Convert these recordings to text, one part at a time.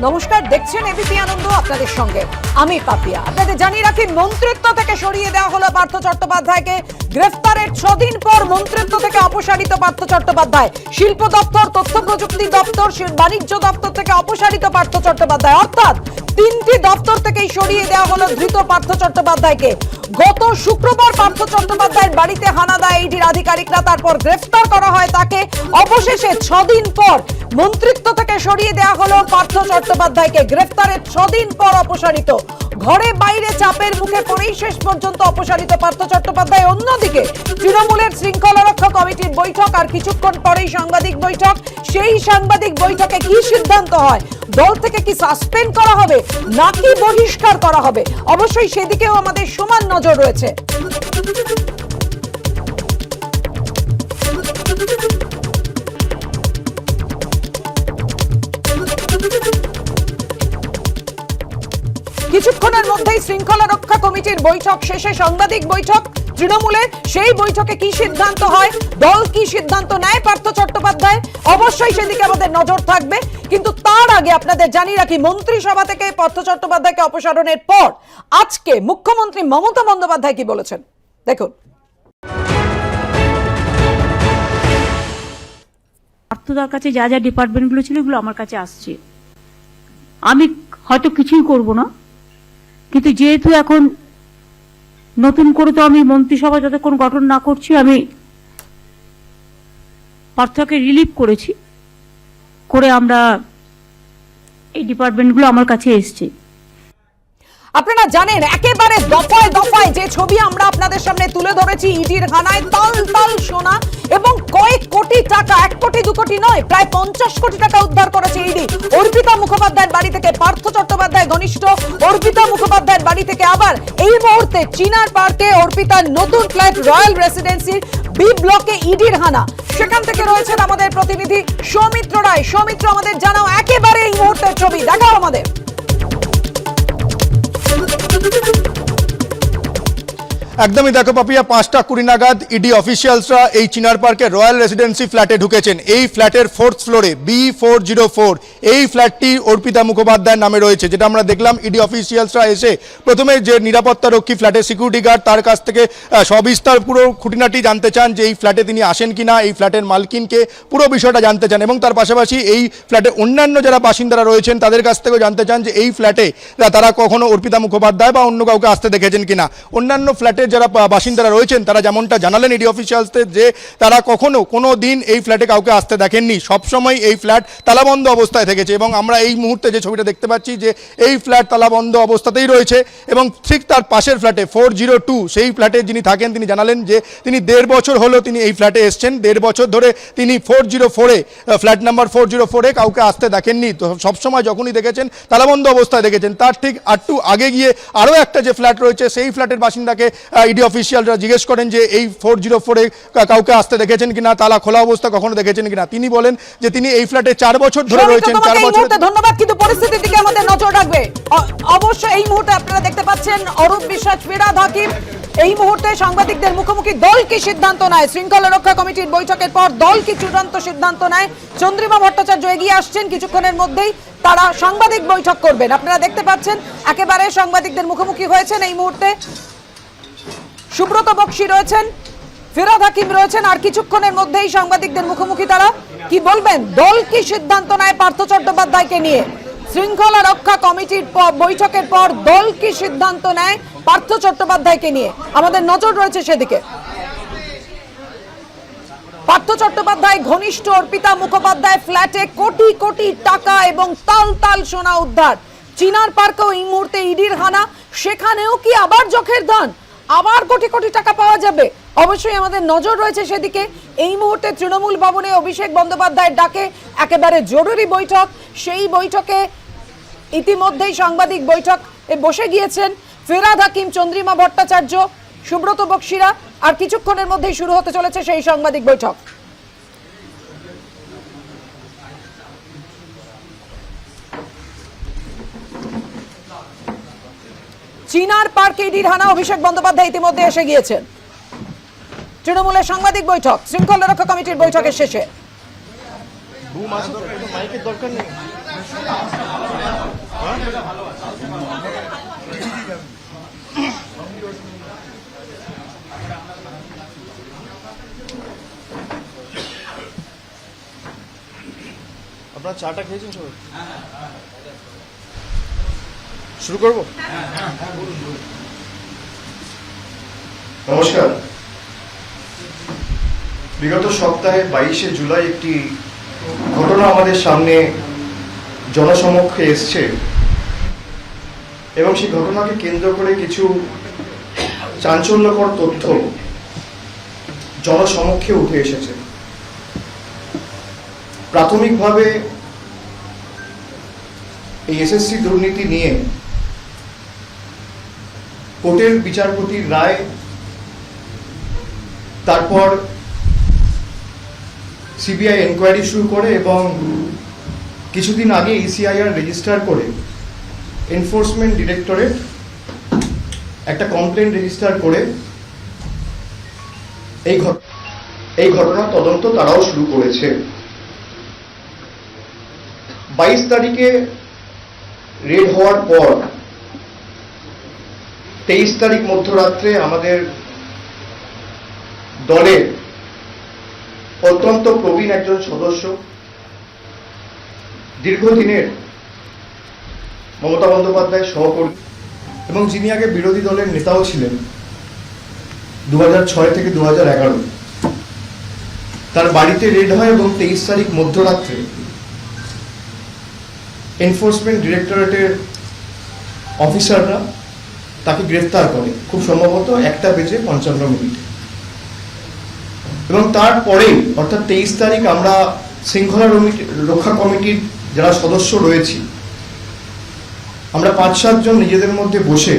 নমস্কার, দেখছেন এবিপি আনন্দ, আপনাদের সঙ্গে আমি পাপিয়া। আপনাদের জানিয়ে রাখি, মন্ত্রিত্ব থেকে সরিয়ে দেওয়া হলো পার্থ চট্টোপাধ্যায়কে। গ্রেফতারের 6 দিন পর মন্ত্রিত্ব থেকে অপসারিত পার্থ চট্টোপাধ্যায়। শিল্প দপ্তর, তথ্য প্রযুক্তি দপ্তর, বাণিজ্য দপ্তর থেকে অপসারিত পার্থ চট্টোপাধ্যায়, অর্থাৎ 3টি দপ্তর থেকেই সরিয়ে দেওয়া হলো ধৃত পার্থ চট্টোপাধ্যায়কে। গত শুক্রবার পার্থ চট্টোপাধ্যায়ের বাড়িতে হানা দেয় ইডির আধিকারিকরা, তারপর গ্রেফতার করা হয় তাকে। অবশেষে 6 দিন পর মন্ত্রিত্ব থেকে সরিয়ে দেওয়া হলো পার্থ চট্টোপাধ্যায়কে। গ্রেফতারের 6 দিন পর অপসারিত, ঘরে বাইরে চাপের মুখে পড়েই শেষ পর্যন্ত অপসারিত পার্থ চট্টোপাধ্যায়। অন্যদিকে তৃণমূলের শৃঙ্খলা রক্ষা কমিটির বৈঠক, আর কিছুক্ষণ পরেই সাংবাদিক বৈঠক। সেই সাংবাদিক বৈঠকে কি সিদ্ধান্ত হয়, দল থেকে কি সাসপেন্ড করা হবে নাকি বহিষ্কার করা হবে, অবশ্যই সেদিকেও আমাদের সমান নজর রয়েছে। কিছুক্ষণের মধ্যেই শৃঙ্খলা রক্ষা কমিটির বৈঠক শেষে সাংবাদিক বৈঠক তৃণমূলের। সেই বৈঠকে কি সিদ্ধান্ত হয়, দল কি সিদ্ধান্ত নেয় পার্থ চট্টোপাধ্যায়, অবশ্যই সেদিকে আমাদের নজর থাকবে। কিন্তু তার আগে আপনাদের জানিয়ে রাখি, মন্ত্রিসভা থেকে পার্থ চট্টোপাধ্যায়কে অপসারণের পর আজকে মুখ্যমন্ত্রী মমতা বন্দ্যোপাধ্যায় কি বলেছেন দেখুন। পার্থদার কাছে যা যা ডিপার্টমেন্টগুলো ছিল এগুলো আমার কাছে আসছে। আমি হয়তো কিছুই করব না, কিন্তু যেহেতু এখন নতুন করে তো আমি মন্ত্রিসভা যতক্ষণ গঠন না করছি, আমি পার্থকে রিলিভ করেছি, করে আমরা এই ডিপার্টমেন্টগুলো আমার কাছে এসছে। আপনারা জানেন, একেবারে দফায় দফায় যে ছবি আমরা আপনাদের সামনে তুলে ধরেছি, ইডির হানায় তাল তাল সোনা এবং কয়েক কোটি টাকা, 1 কোটি 2 কোটি নয়, প্রায় 50 কোটি টাকা উদ্ধার করেছে ইডি। অর্পিতা মুখোপাধ্যায়ের বাড়ি থেকে, পার্থ চট্টোপাধ্যায় ঘনিষ্ঠ অর্পিতা মুখোপাধ্যায়ের বাড়ি থেকে, আবার এই মুহূর্তে চিনার পার্কে অর্পিতার নতুন ফ্ল্যাট রয়্যাল রেসিডেন্সির বি ব্লকে ইডির হানা। সেখান থেকে রয়েছেন আমাদের প্রতিনিধি সৌমিত্র রায়। সৌমিত্র, আমাদের জানাও একেবারে এই মুহূর্তের ছবি, দেখাও আমাদের। একদমই দেখো পাপিয়া, 5টা 20 নাগাদ ইডি অফিসিয়ালসরা এই চিনার পার্কে রয়্যাল রেসিডেন্সি ফ্ল্যাটে ঢুকেছেন। এই ফ্ল্যাটের 4th ফ্লোরে B404 এই ফ্ল্যাটটি অর্পিতা মুখোপাধ্যায়ের নামে রয়েছে, যেটা আমরা দেখলাম। ইডি অফিসিয়ালসরা এসে প্রথমে যে নিরাপত্তা রক্ষী ফ্ল্যাটের সিকিউরিটি গার্ড, তার কাছ থেকে সবিস্তার পুরো খুঁটিনাটি জানতে চান যে এই ফ্ল্যাটে তিনি আসেন কিনা, এই ফ্ল্যাটের মালকিনকে, পুরো বিষয়টা জানতে চান। এবং তার পাশাপাশি এই ফ্ল্যাটে অন্যান্য যারা বাসিন্দারা রয়েছেন তাদের কাছ থেকেও জানতে চান যে এই ফ্ল্যাটে তারা কখনো অর্পিতা মুখোপাধ্যায় বা অন্য কাউকে আসতে দেখেছেন কিনা। অন্যান্য ফ্ল্যাটে যারা বাসিন্দারা রয়েছেন তারা যেমনটা জানালেন ইডি অফিসিয়ালসদের, যে তারা কখনো কোনো দিন এই ফ্ল্যাটে কাউকে আসতে দেখেননি, সবসময় এই ফ্ল্যাট তালাবন্ধ অবস্থায় থেকেছে। এবং আমরা এই মুহূর্তে যে ছবিটা দেখতে পাচ্ছি, যে এই ফ্ল্যাট তালাবন্ধ অবস্থাতেই রয়েছে। এবং ঠিক তার পাশের ফ্ল্যাটে 402 সেই ফ্ল্যাটে যিনি থাকেন তিনি জানালেন যে তিনি 1.5 বছর হলো তিনি এই ফ্ল্যাটে এসছেন। 1.5 বছর ধরে তিনি 404-এ, ফ্ল্যাট নাম্বার 404-এ কাউকে আসতে দেখেননি। তো সবসময় যখনই দেখেছেন তালাবন্ধ অবস্থায় দেখেছেন। তার ঠিক একটু আগে গিয়ে আরও একটা যে ফ্ল্যাট রয়েছে, সেই ফ্ল্যাটের বাসিন্দাকে ইডি অফিসিয়ালরা জিজ্ঞেস করেন যে এই 404-এ কাউকে আসতে দেখেছেন কিনা, তালা খোলা অবস্থা কখনো দেখেছেন কিনা। তিনি বলেন যে তিনি এই ফ্ল্যাটে 4 বছর ধরে রয়েছেন। 4 বছর ধন্যবাদ। কিন্তু পরিস্থিতির দিকে আমাদের নজর রাখবে অবশ্যই। এই মুহূর্তে আপনারা দেখতে পাচ্ছেন অরূপ বিশ্বাস, ফিরহাদ হাকিম এই মুহূর্তে সাংবাদিকদের মুখোমুখি। দল কি সিদ্ধান্ত নেয় শৃঙ্খলা রক্ষা কমিটির বৈঠকের পর, দল কি চূড়ান্ত সিদ্ধান্ত নেয়? চন্দ্রিমা ভট্টাচার্য এগিয়ে আসছেন, কিছুক্ষণের মধ্যেই তারা সাংবাদিক বৈঠক করবেন। আপনারা দেখতে পাচ্ছেন একেবারে সাংবাদিকদের মুখোমুখি হয়েছেন এই মুহূর্তে। সুব্রত বক্সী রয়েছেন, ফিরহাদ হাকিম রয়েছেন, আর কিছুক্ষণের মধ্যেই সাংবাদিকদের মুখোমুখি তারা কি বলবেন, দল কি সিদ্ধান্ত নেয় পার্থ চট্টোপাধ্যায়কে নিয়ে। শৃঙ্খলা রক্ষা কমিটির বৈঠকের পর দল কি সিদ্ধান্ত নেয় পার্থ চট্টোপাধ্যায়কে নিয়ে, আমাদের নজর রয়েছে সেদিকে। পার্থ চট্টোপাধ্যায় ঘনিষ্ঠ অর্পিতা মুখোপাধ্যায় ফ্ল্যাটে কোটি কোটি টাকা এবং তাল তাল সোনা উদ্ধার। চিনার পার্কেও এই মুহূর্তে ইডির হানা, সেখানেও কি আবার চোখের দান, আবার কোটি কোটি টাকা পাওয়া যাবে, অবশ্যই আমাদের নজর রয়েছে সেদিকে। এই মুহূর্তে তৃণমূল ভবনে অভিষেক বন্দ্যোপাধ্যায়ের ডাকে একেবারে জরুরি বৈঠক। সেই বৈঠকে ইতিমধ্যেই সাংবাদিক বৈঠক বসে গিয়েছেন ফিরহাদ হাকিম, চন্দ্রিমা ভট্টাচার্য, সুব্রত বক্সীরা, আর কিছুক্ষণের মধ্যেই শুরু হতে চলেছে সেই সাংবাদিক বৈঠক। চিনার পার্কে ইডির হানা, অভিষেক বন্দ্যোপাধ্যায় ইতিমধ্যে এসে গিয়েছেন। তৃণমূলের সাংবাদিক বৈঠক শৃঙ্খলা রক্ষা কমিটির বৈঠকের শেষে। আপনারা চাটা খেয়েছেন সবাই? শুরু করব? নমস্কার। বিগত সপ্তাহে 22শে জুলাই একটি ঘটনা আমাদের সামনে জনসমক্ষে এসছে এবং সেই ঘটনাকে কেন্দ্র করে কিছু চাঞ্চল্যকর তথ্য জনসমক্ষে উঠে এসেছে। প্রাথমিকভাবে এই এসএসসি দুর্নীতি নিয়ে কোর্টের বিচারপতির রায়, তারপর সিবিআই এনকোয়ারি শুরু করে এবং কিছুদিন আগে ইসিআইআর রেজিস্টার করে এনফোর্সমেন্ট ডিরেক্টরেট একটা কমপ্লেন রেজিস্টার করে এই ঘটনার তদন্ত তারাও শুরু করেছে। 22 তারিখে রেড হওয়ার পর 23 তারিখ মধ্যরাত্রে আমাদের দলের অত্যন্ত প্রবীণ একজন সদস্য, দীর্ঘদিনের মমতা বন্দ্যোপাধ্যায়ের সহকর্মী এবং যিনি আগে বিরোধী দলের নেতাও ছিলেন 2006 থেকে 2011, তার বাড়িতে রেড হয় এবং 23 তারিখ মধ্যরাত্রে এনফোর্সমেন্ট ডিরেক্টরেটের অফিসাররা তাকে গ্রেফতার করে, খুব সম্ভবত 1:55 এবং তারপরেই অর্থাৎ 23 তারিখ আমরা শৃঙ্খলা রক্ষা কমিটির যারা সদস্য রয়েছি আমরা 5-7 জন নিজেদের মধ্যে বসে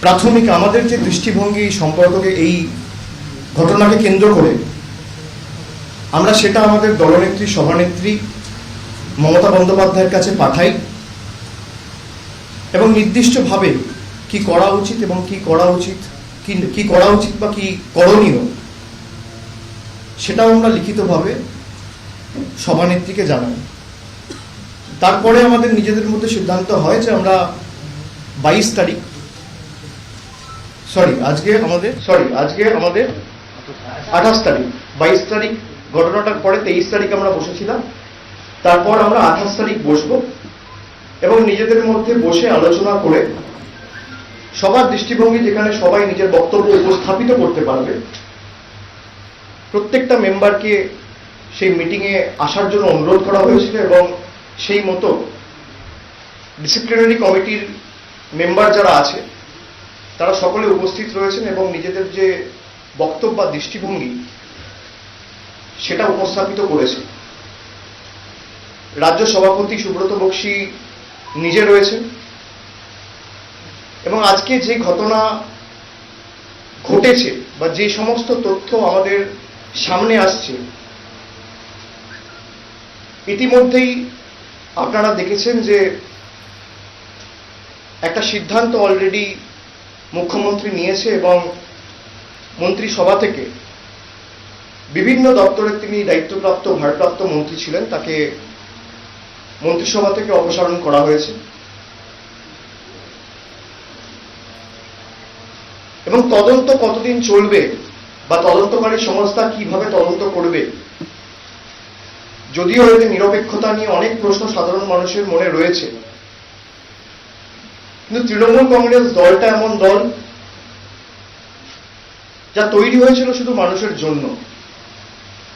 প্রাথমিক আমাদের যে দৃষ্টিভঙ্গি সম্পর্কে এই ঘটনাকে কেন্দ্র করে আমরা সেটা আমাদের দলনেত্রী সভানেত্রী মমতা বন্দ্যোপাধ্যায়ের কাছে পাঠাই এবং নির্দিষ্টভাবে কি করা উচিত এবং কি করা উচিত বা কি করণীয় সেটাও আমরা লিখিতভাবে সভানেত্রীকে জানাই। তারপরে আমাদের নিজেদের মধ্যে সিদ্ধান্ত হয় যে আমরা 28 তারিখ আজকে আমাদের 28 তারিখ 22 তারিখ ঘটনাটার পরে 23 তারিখ আমরা বসেছিলাম, তারপর আমরা 28 তারিখ বসবো এবং নিজেদের মধ্যে বসে আলোচনা করে সবার দৃষ্টিভঙ্গি যেখানে সবাই নিজের বক্তব্য উপস্থাপিত করতে পারবে, প্রত্যেকটা মেম্বারকে সেই মিটিংয়ে আসার জন্য অনুরোধ করা হয়েছিল এবং সেই মতো ডিসিপ্লিনারি কমিটির মেম্বার যারা আছে তারা সকলে উপস্থিত রয়েছেন এবং নিজেদের যে বক্তব্য বা দৃষ্টিভঙ্গি সেটা উপস্থাপিত করেছে। রাজ্য সভাপতি সুব্রত বক্সী নিজে রয়েছেন এবং আজকে যে ঘটনা ঘটেছে বা যে সমস্ত তথ্য আমাদের সামনে আসছে ইতিমধ্যেই আপনারা দেখেছেন যে একটা সিদ্ধান্ত অলরেডি মুখ্যমন্ত্রী নিয়েছে এবং মন্ত্রিসভা থেকে বিভিন্ন দপ্তরের তিনি দায়িত্বপ্রাপ্ত ভারপ্রাপ্ত মন্ত্রী ছিলেন, তাকে মন্ত্রিসভা থেকে অপসারণ করা হয়েছে এবং তদন্ত কতদিন চলবে বা তদন্তকারী সংস্থা কিভাবে তদন্ত করবে, যদিও এতে নিরপেক্ষতা নিয়ে অনেক প্রশ্ন সাধারণ মানুষের মনে রয়েছে, কিন্তু তৃণমূল কংগ্রেস দলটা এমন দল যা তৈরি হয়েছিল শুধু মানুষের জন্য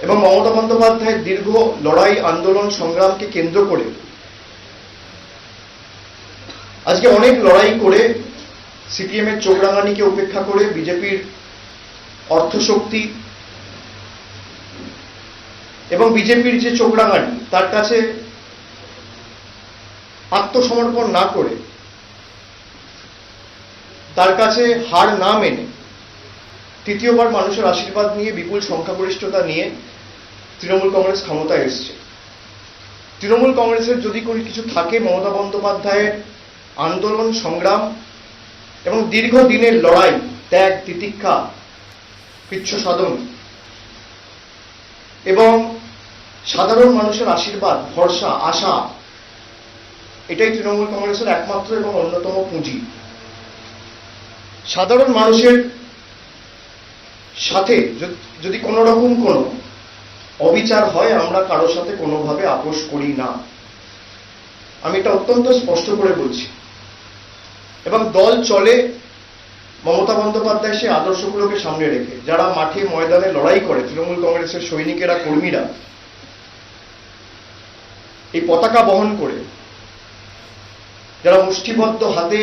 এবং মমতা বন্দ্যোপাধ্যায়ের দীর্ঘ লড়াই আন্দোলন সংগ্রামকে কেন্দ্র করে আজকে অনেক লড়াই করে সিপিএম এর চোখ রাঙানিকে উপেক্ষা করে বিজেপির অর্থশক্তি এবং বিজেপির যে চোখ রাঙানি তার কাছে আত্মসমর্পণ না করে, তার কাছে হার না মেনে তৃতীয়বার মানুষের আশীর্বাদ নিয়ে বিপুল সংখ্যাগরিষ্ঠতা নিয়ে তৃণমূল কংগ্রেস ক্ষমতায় এসছে। তৃণমূল কংগ্রেসের যদি কোনো কিছু থাকে মমতা বন্দ্যোপাধ্যায়ের আন্দোলন সংগ্রাম এবং দীর্ঘদিনের লড়াই, ত্যাগ, তিতিক্ষা, কৃচ্ছ সাধন এবং সাধারণ মানুষের আশীর্বাদ, ভরসা, আশা, এটাই তৃণমূল কংগ্রেসের একমাত্র এবং অন্যতম পুঁজি। সাধারণ মানুষের সাথে যদি কোনো রকম কোনো অবিচার হয়, আমরা কারোর সাথে কোনোভাবে আপোষ করি না। আমি এটা অত্যন্ত স্পষ্ট করে বলছি। এবং দল চলে মমতা বন্দ্যোপাধ্যায় সে আদর্শগুলোকে সামনে রেখে। যারা মাঠে ময়দানে লড়াই করে, তৃণমূল কংগ্রেসের সৈনিকেরা, কর্মীরা, এই পতাকা বহন করে, যারা মুষ্টিবদ্ধ হাতে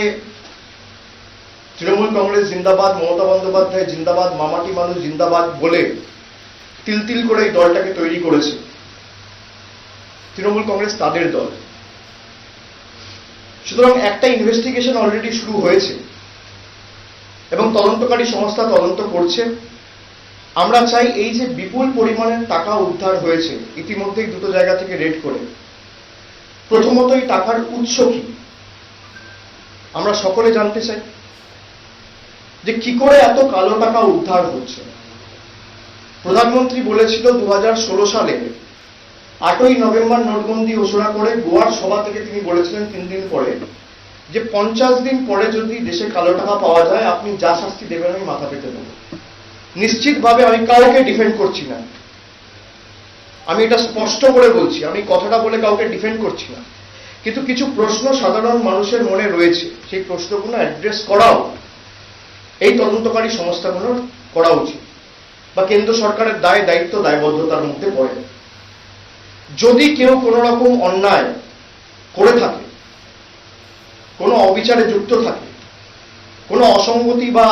তৃণমূল কংগ্রেস জিন্দাবাদ, মমতা বন্দ্যোপাধ্যায় জিন্দাবাদ, মামাটি মানুষ জিন্দাবাদ বলে তিল তিল করে এই দলটাকে তৈরি করেছে, তৃণমূল কংগ্রেস তাদের দল। সুতরাং একটা ইনভেস্টিগেশন অলরেডি শুরু হয়েছে এবং তদন্তকারী সংস্থা তদন্ত করছে। আমরা চাই এই যে বিপুল পরিমাণের টাকা উদ্ধার হয়েছে ইতিমধ্যেই দুটো জায়গা থেকে রেড করে, প্রথমত এই টাকার উৎস কি আমরা সকলে জানতে চাই, যে কি করে এত কালো টাকা উদ্ধার হচ্ছে। প্রধানমন্ত্রী বলেছিল 2016 সালে 8ই নভেম্বর নোটবন্দি ঘোষণা করে গোয়ার সভা থেকে তিনি বলেছিলেন 3 দিন পরে, যে 50 দিন পরে যদি দেশে কালো টাকা পাওয়া যায়, আপনি যা শাস্তি দেবেন আমি মাথা পেতে দেব। নিশ্চিতভাবে আমি কাউকে ডিফেন্ড করছি না, আমি এটা স্পষ্ট করে বলছি, আমি কথাটা বলে কাউকে ডিফেন্ড করছি না, কিন্তু কিছু প্রশ্ন সাধারণ মানুষের মনে রয়েছে, সেই প্রশ্নগুলো অ্যাড্রেস করাও এই তদন্তকারী সংস্থাগুলোর করা উচিত, বা কেন্দ্র সরকারের দায় দায়িত্ব দায়বদ্ধতার মধ্যে পড়ে। যদি কেউ কোনো রকম অন্যায় করে থাকে, কোনো অবিচারে যুক্ত থাকে, কোনো অসঙ্গতি বা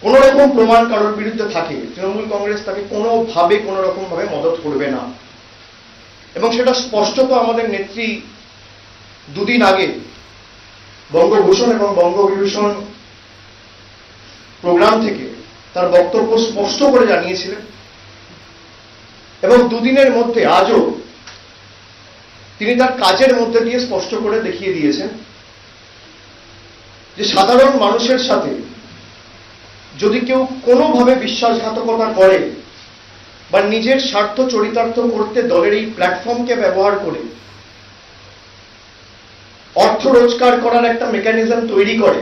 কোনো রকম প্রমাণ কারোর বিরুদ্ধে থাকে, তৃণমূল কংগ্রেস তাকে কোনোভাবে কোনো রকম ভাবে মদত করবে না। এবং সেটা স্পষ্টত আমাদের নেত্রী দুদিন আগে বঙ্গভূষণ এবং বঙ্গবিভূষণ প্রোগ্রাম থেকে তার বক্তব্য স্পষ্ট করে জানিয়েছিলেন। এবং দুদিনের মধ্যে আজও তিনি তার কাজের মধ্যে দিয়ে স্পষ্ট করে দেখিয়ে দিয়েছেন যে সাধারণ মানুষের সাথে যদি কেউ কোনোভাবে বিশ্বাসঘাতকতা করে বা নিজের স্বার্থ চরিতার্থ করতে দলের এই প্ল্যাটফর্মকে ব্যবহার করে অর্থ রোজগার করার একটা মেকানিজম তৈরি করে,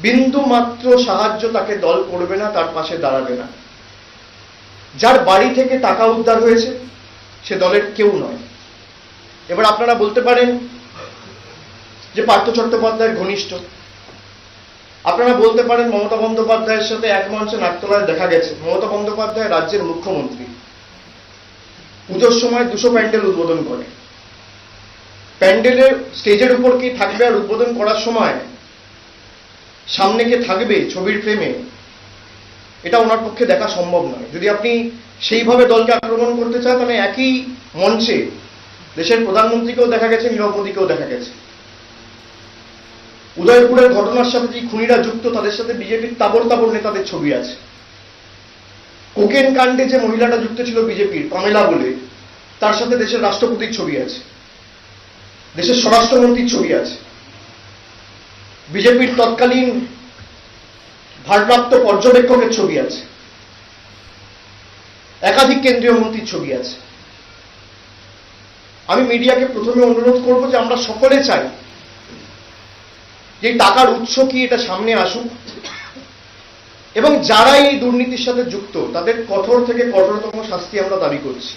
বিন্দু মাত্র সাহায্য তাকে দল করবে না, তার পাশে দাঁড়াবে না। যার বাড়ি থেকে টাকা উদ্ধার হয়েছে সে দলের কেউ নয়। এবার আপনারা বলতে পারেন যে পার্থ চট্টোপাধ্যায়ের ঘনিষ্ঠ, আপনারা বলতে পারেন মমতা বন্দ্যোপাধ্যায়ের সাথে এক মঞ্চে নাকতলায় দেখা গেছে। মমতা বন্দ্যোপাধ্যায় রাজ্যের মুখ্যমন্ত্রী, পুজোর সময় 200 প্যান্ডেল উদ্বোধন করে। প্যান্ডেলের স্টেজের উপর কি থাকবে, আর উদ্বোধন করার সময় সামনে কে থাকবে ছবির ফ্রেমে, এটা ওনার পক্ষে দেখা সম্ভব নয়। যদি আপনি সেইভাবে দলকে আক্রমণ করতে চান, তাহলে একই মঞ্চে দেশের প্রধানমন্ত্রীকেও দেখা গেছে, নীরব মোদীকেও দেখা গেছে। উদয়পুরের ঘটনার সাথে যে খুনিরা যুক্ত, তাদের সাথে বিজেপির তাবড় তাবড় নেতাদের ছবি আছে। কোকেন কাণ্ডে যে মহিলাটা যুক্ত ছিল বিজেপির, পামেলা বলে, তার সাথে দেশের রাষ্ট্রপতির ছবি আছে, দেশের স্বরাষ্ট্রমন্ত্রীর ছবি আছে, বিজেপির তৎকালীন ভারপ্রাপ্ত পর্যবেক্ষকের ছবি আছে, একাধিক কেন্দ্রীয় মন্ত্রীর ছবি আছে। আমি মিডিয়াকে প্রথমে অনুরোধ করব যে আমরা সকলে চাই যে টাকার উৎস কি এটা সামনে আসুক, এবং যারা এই দুর্নীতির সাথে যুক্ত তাদের কঠোর থেকে কঠোরতম শাস্তি আমরা দাবি করছি।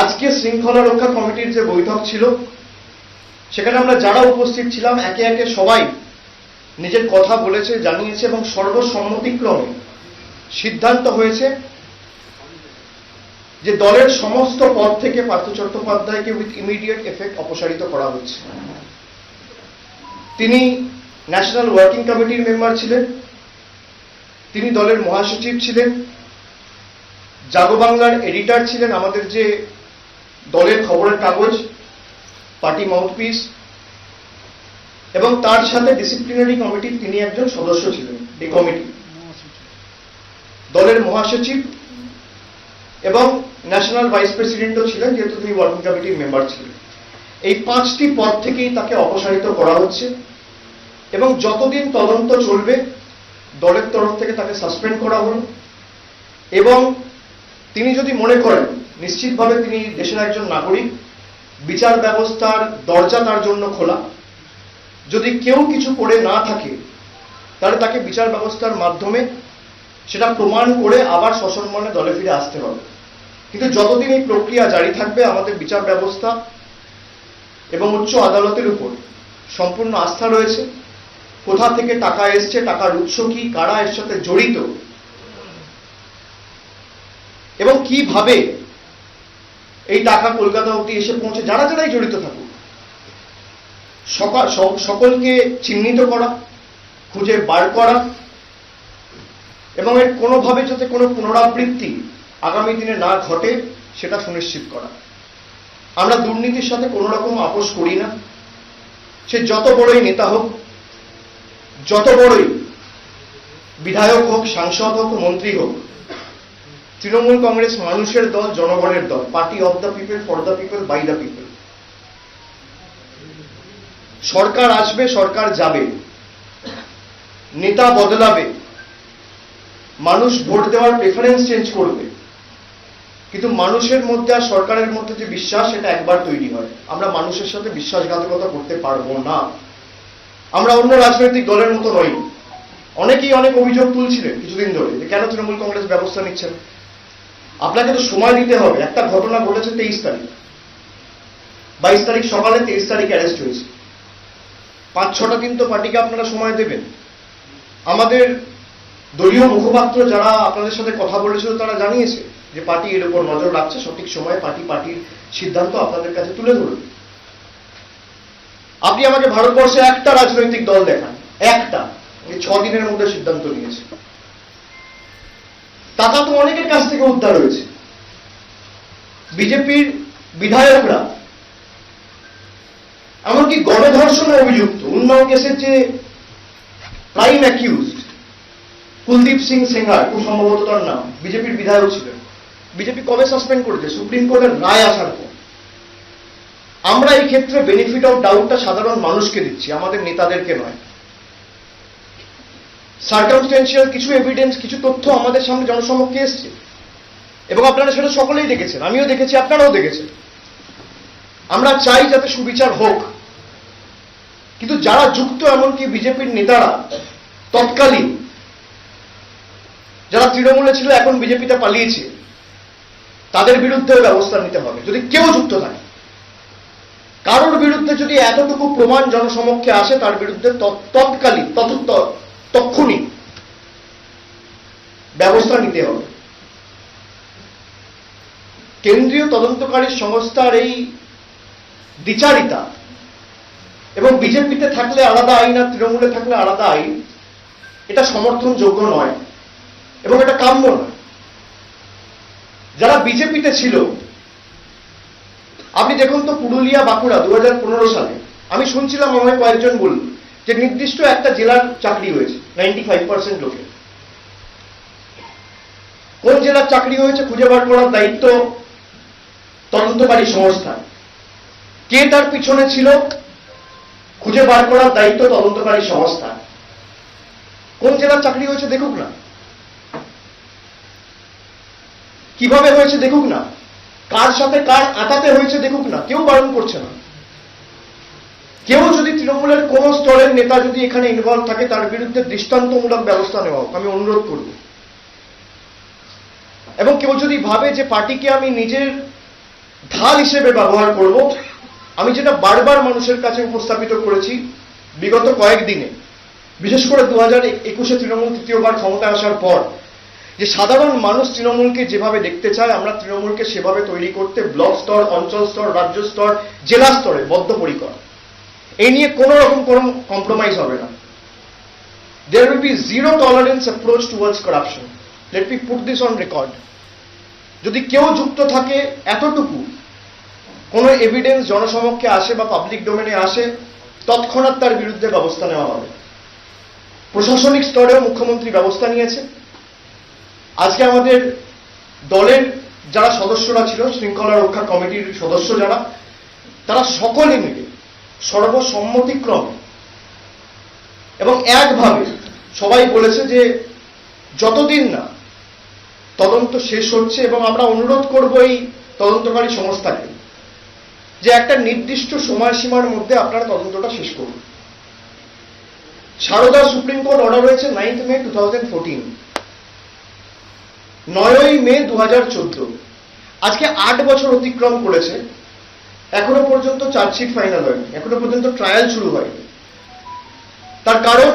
আজকে শৃঙ্খলা রক্ষা কমিটির যে বৈঠক ছিল, সেখানে আমরা যারা উপস্থিত ছিলাম একে একে সবাই নিজের কথা বলেছে, জানিয়েছে, এবং সর্বসম্মতিক্রমে সিদ্ধান্ত হয়েছে যে দলের সমস্ত পদ থেকে পার্থ চট্টোপাধ্যায়কে উইথ ইমিডিয়েট এফেক্ট অপসারিত করা হচ্ছে। তিনি ন্যাশনাল ওয়ার্কিং কমিটির মেম্বার ছিলেন, তিনি দলের মহাসচিব ছিলেন, জাগো বাংলার এডিটর ছিলেন, আমাদের যে দলের খবরের কাগজ, পার্টি মাউথপিস, এবং তার সাথে ডিসিপ্লিনারি কমিটির তিনি একজন সদস্য ছিলেন। এই কমিটি দলের মহাসচিব এবং ন্যাশনাল ভাইস প্রেসিডেন্টও ছিলেন, যেহেতু তিনি ওয়ার্কিং কমিটির মেম্বার ছিলেন। এই 5টি পদ থেকেই তাকে অপসারিত করা হচ্ছে, এবং যতদিন তদন্ত চলবে দলের তরফ থেকে তাকে সাসপেন্ড করা হল। এবং তিনি যদি মনে করেন নিশ্চিতভাবে তিনি দেশের একজন নাগরিক, বিচার ব্যবস্থার দরজা তার জন্য খোলা। যদি কেউ কিছু করে না থাকে তাহলে তাকে বিচার ব্যবস্থার মাধ্যমে সেটা প্রমাণ করে আবার সসম্মানে দলে ফিরে আসতে হবে। কিন্তু যতদিন এই প্রক্রিয়া জারি থাকবে, আমাদের বিচার ব্যবস্থা এবং উচ্চ আদালতের উপর সম্পূর্ণ আস্থা রয়েছে। কোথা থেকে টাকা এসছে, টাকার উৎস কি, কারা এর সাথে জড়িত এবং কিভাবে এই টাকা কলকাতা অবধি এসে পৌঁছে, যারাই জড়িত থাকুক, সকলকে চিহ্নিত করা, খুঁজে বার করা এবং এর কোনোভাবে যাতে কোনো পুনরাবৃত্তি আগামী দিনে না ঘটে সেটা সুনিশ্চিত করা। আমরা দুর্নীতির সাথে কোনো রকম আপোষ করি না। সে যত বড়ই নেতা হোক, যত বড়ই বিধায়ক হোক, সাংসদ হোক, মন্ত্রী হোক, তৃণমূল কংগ্রেস মানুষের দল, জনগণের দল, party of the people, for the people, by the people. সরকার আসবে, সরকার যাবে, নেতা বদলাবে, মানুষ ভোট দেওয়ার প্রেফারেন্স চেঞ্জ করবে, কিন্তু মানুষের মধ্যে আর সরকারের মধ্যে যে বিশ্বাস, এটা একবার তৈরি হয়। আমরা মানুষের সাথে বিশ্বাসঘাতকতা করতে পারবো না। আমরা অন্য রাজনৈতিক দলের মতো নই। অনেকেই অনেক অভিযোগ তুলছিলেন কিছুদিন ধরে যে কেন তৃণমূল কংগ্রেস ব্যবস্থা নিচ্ছেন। আপনাকে তো সময় দিতে হবে। একটা ঘটনা ঘটেছে 23 তারিখ, 22 তারিখ সকালে, 23 তারিখ অ্যারেস্ট হয়েছে। 5-6টা দিন তো পার্টিকে আপনারা সময় দেবেন। আমাদের দলীয় মুখপাত্র যারা আপনাদের সাথে কথা বলেছিল তারা জানিয়েছে যে পার্টি এর উপর নজর রাখছে, সঠিক সময়ে পার্টির সিদ্ধান্ত আপনাদের কাছে তুলে ধরবে। আপনি আমাকে ভারতবর্ষে একটা রাজনৈতিক দল দেখান, একটা, যে 6 দিনের মধ্যে সিদ্ধান্ত নিয়েছে। টাকা তো অনেকের কাছ থেকে উদ্ধার হয়েছে। বিজেপির বিধায়করা এমনকি গণধর্ষণে অভিযুক্ত উন্নাও কেসের যে প্রাইম অ্যাকিউজড কুলদীপ সিং সেঙ্গার, খুব সম্ভবত তার নাম, বিজেপির বিধায়ক ছিলেন। বিজেপি কবে সাসপেন্ড করেছে? সুপ্রিম কোর্টের রায় আসার পর। আমরা এই ক্ষেত্রে বেনিফিট অফ ডাউটটা সাধারণ মানুষকে দিচ্ছি, আমাদের নেতাদেরকে নয়। সার্কামস্টেন্সিয়াল কিছু এভিডেন্স, কিছু তথ্য আমাদের সামনে জনসমক্ষে এসছে এবং আপনারা সেটা সকলেই দেখেছেন, আমিও দেখেছি, আপনারাও দেখেছেন। আমরা চাই যাতে সুবিচার হোক, কিন্তু যারা যুক্ত, এমনকি বিজেপির নেতারা তৎকালীন, যারা তৃণমূলে ছিল এখন বিজেপিতে পালিয়েছে, তাদের বিরুদ্ধেও ব্যবস্থা নিতে হবে। যদি কেউ যুক্ত থাকে, কারোর বিরুদ্ধে যদি এতটুকু প্রমাণ জনসমক্ষে আসে, তার বিরুদ্ধে তৎকালীন তক্ষুনি ব্যবস্থা নিতে হবে। কেন্দ্রীয় তদন্তকারী সংস্থার এই দ্বিচারিতা এবং বিজেপিতে থাকলে আলাদা আইন আর তৃণমূলে থাকলে আলাদা আইন, এটা সমর্থনযোগ্য নয় এবং এটা কাম্য নয়। যারা বিজেপিতে ছিল, আপনি দেখুন তো পুরুলিয়া, বাঁকুড়া 2015 সালে আমি শুনছিলাম, আমায় কয়েকজন বলল যে নির্দিষ্ট একটা জেলার চাকরি হয়েছে 95% লোকের। কোন জেলার চাকরি হয়েছে খুঁজে বার করার দায়িত্ব তদন্তকারী সংস্থা। কে তার পিছনে ছিল খুঁজে বার করার দায়িত্ব তদন্তকারী সংস্থা। কোন জেলার চাকরি হয়েছে দেখুক না, কিভাবে হয়েছে দেখুক না, কার সাথে কার আটাতে হয়েছে দেখুক না। কেউ বারণ করছে না। কেউ যদি তৃণমূলের কোন স্তরের নেতা যদি এখানে ইনভলভ থাকে, তার বিরুদ্ধে দৃষ্টান্তমূলক ব্যবস্থা নেওয়া হোক, আমি অনুরোধ করব। এবং কেউ যদি ভাবে যে পার্টিকে আমি নিজের ঢাল হিসেবে ব্যবহার করব, আমি যেটা বারবার মানুষের কাছে উপস্থাপিত করেছি বিগত কয়েকদিনে, বিশেষ করে 2021-এ তৃণমূল তৃতীয়বার ক্ষমতায় আসার পর, যে সাধারণ মানুষ তৃণমূলকে যেভাবে দেখতে চায়, আমরা তৃণমূলকে সেভাবে তৈরি করতে ব্লক স্তর, অঞ্চল স্তর, রাজ্য স্তর, জেলা স্তরে বদ্ধপরিকর। এই নিয়ে কোন রকম কোনো কম্প্রোমাইজ হবে না। There will be zero tolerance approach towards corruption. Let me put this on record. যদি কেউ যুক্ত থাকে, এতটুকু কোনো এভিডেন্স জনসমক্ষে আসে বা পাবলিক ডোমেনে আসে, তৎক্ষণাৎ তার বিরুদ্ধে ব্যবস্থা নেওয়া হবে। প্রশাসনিক স্তরেও মুখ্যমন্ত্রী ব্যবস্থা নিয়েছে। আজকে আমাদের দলের যারা সদস্যরা ছিল, শৃঙ্খলা রক্ষা কমিটির সদস্য যারা, তারা সকলে মিলে সর্বসম্মতিক্রমে এবং একভাবে সবাই বলেছে যে যতদিন না তদন্ত শেষ হচ্ছে, এবং আমরা অনুরোধ করব এই তদন্তকারী সংস্থাকে যে একটা নির্দিষ্ট সময়সীমার মধ্যে আপনারা তদন্তটা শেষ করুন। সারদা সুপ্রিম কোর্ট অর্ডার হয়েছে 9th May 2014, 9ই মে 2014। আজকে 8 বছর অতিক্রম করেছে, এখনো পর্যন্ত চার্জশিট ফাইনাল হয়নি, এখনো পর্যন্ত ট্রায়াল শুরু হয়নি। তার কারণ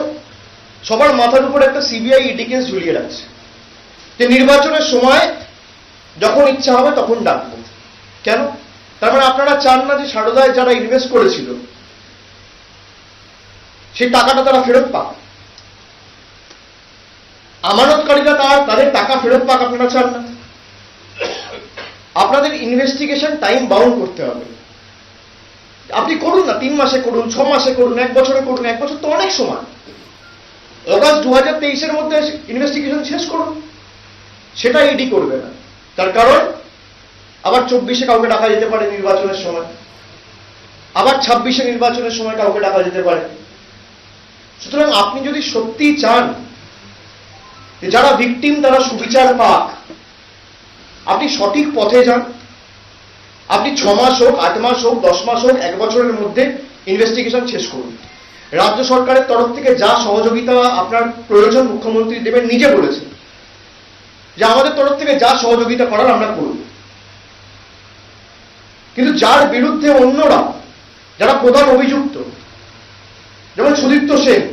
সবার মাথার উপর একটা সিবিআই ইডি কেস ঝুলিয়ে রাখছে যে নির্বাচনের সময় যখন ইচ্ছা হবে তখন ডাকবো। কেন? তার মানে আপনারা চান না যে সারদায় যারা ইনভেস্ট করেছিল সেই টাকাটা তারা ফেরত পাক, আমানতকারীরা তাদের টাকা ফেরত পাক, আপনারা চান না। আপনাদের ইনভেস্টিগেশন টাইম বাউন্ড করতে হবে। আপনি করুন না, 3 মাসে করুন, 6 মাসে করুন, 1 বছরে করুন। 1 বছর তো অনেক সময়। অগাস্ট 2023-এর মধ্যে ইনভেস্টিগেশন শেষ করুন। সেটা ইডি করবে না। তার কারণ আবার 24-এ কাউকে ডাকা যেতে পারে নির্বাচনের সময়, আবার 26-এ নির্বাচনের সময় কাউকে ডাকা যেতে পারে। সুতরাং আপনি যদি সত্যি চান যে যারা ভিকটিম তারা সুবিচার পাক, আপনি সঠিক পথে যান। আপনি 6 মাস হোক, 8 মাস হোক, 10 মাস হোক, 1 বছরের মধ্যে ইনভেস্টিগেশন শেষ করুন। রাজ্য সরকারের তরফ থেকে যা সহযোগিতা আপনার প্রয়োজন মুখ্যমন্ত্রী দেবেন, নিজে বলেছেন যে আমাদের তরফ থেকে যা সহযোগিতা করার আমরা করব। কিন্তু যার বিরুদ্ধে অন্যরা যারা প্রধান অভিযুক্ত, যেমন সুদীপ্ত সেন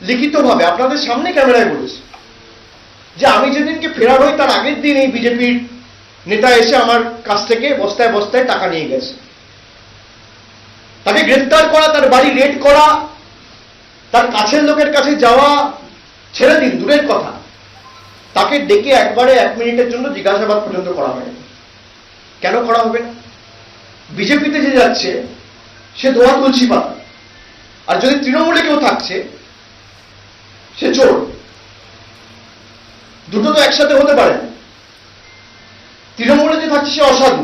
লিখিতভাবে আপনাদের সামনে ক্যামেরায় বলেছে যে আমি যেদিনকে ফেরার হই তার আগের দিন এই বিজেপির নেতা এসে আমার কাছ থেকে বস্তায় বস্তায় টাকা নিয়ে গেছে। তাকে গ্রেফতার করা, তার বাড়ি রেড করা, তার কাছের লোকের কাছে যাওয়া ছেড়ে দিন, দূরের কথা, তাকে ডেকে একবারে 1 মিনিটের জন্য জিজ্ঞাসাবাদ পর্যন্ত করা হয়। কেন করা হবে না? বিজেপিতে যে যাচ্ছে সে ধোয়া তুলসী পাতা, আর যদি তৃণমূলে কেউ থাকছে সে চোর। দুটো তো একসাথে হতে পারে না। তৃণমূলে যে থাকছে সে অসাধু,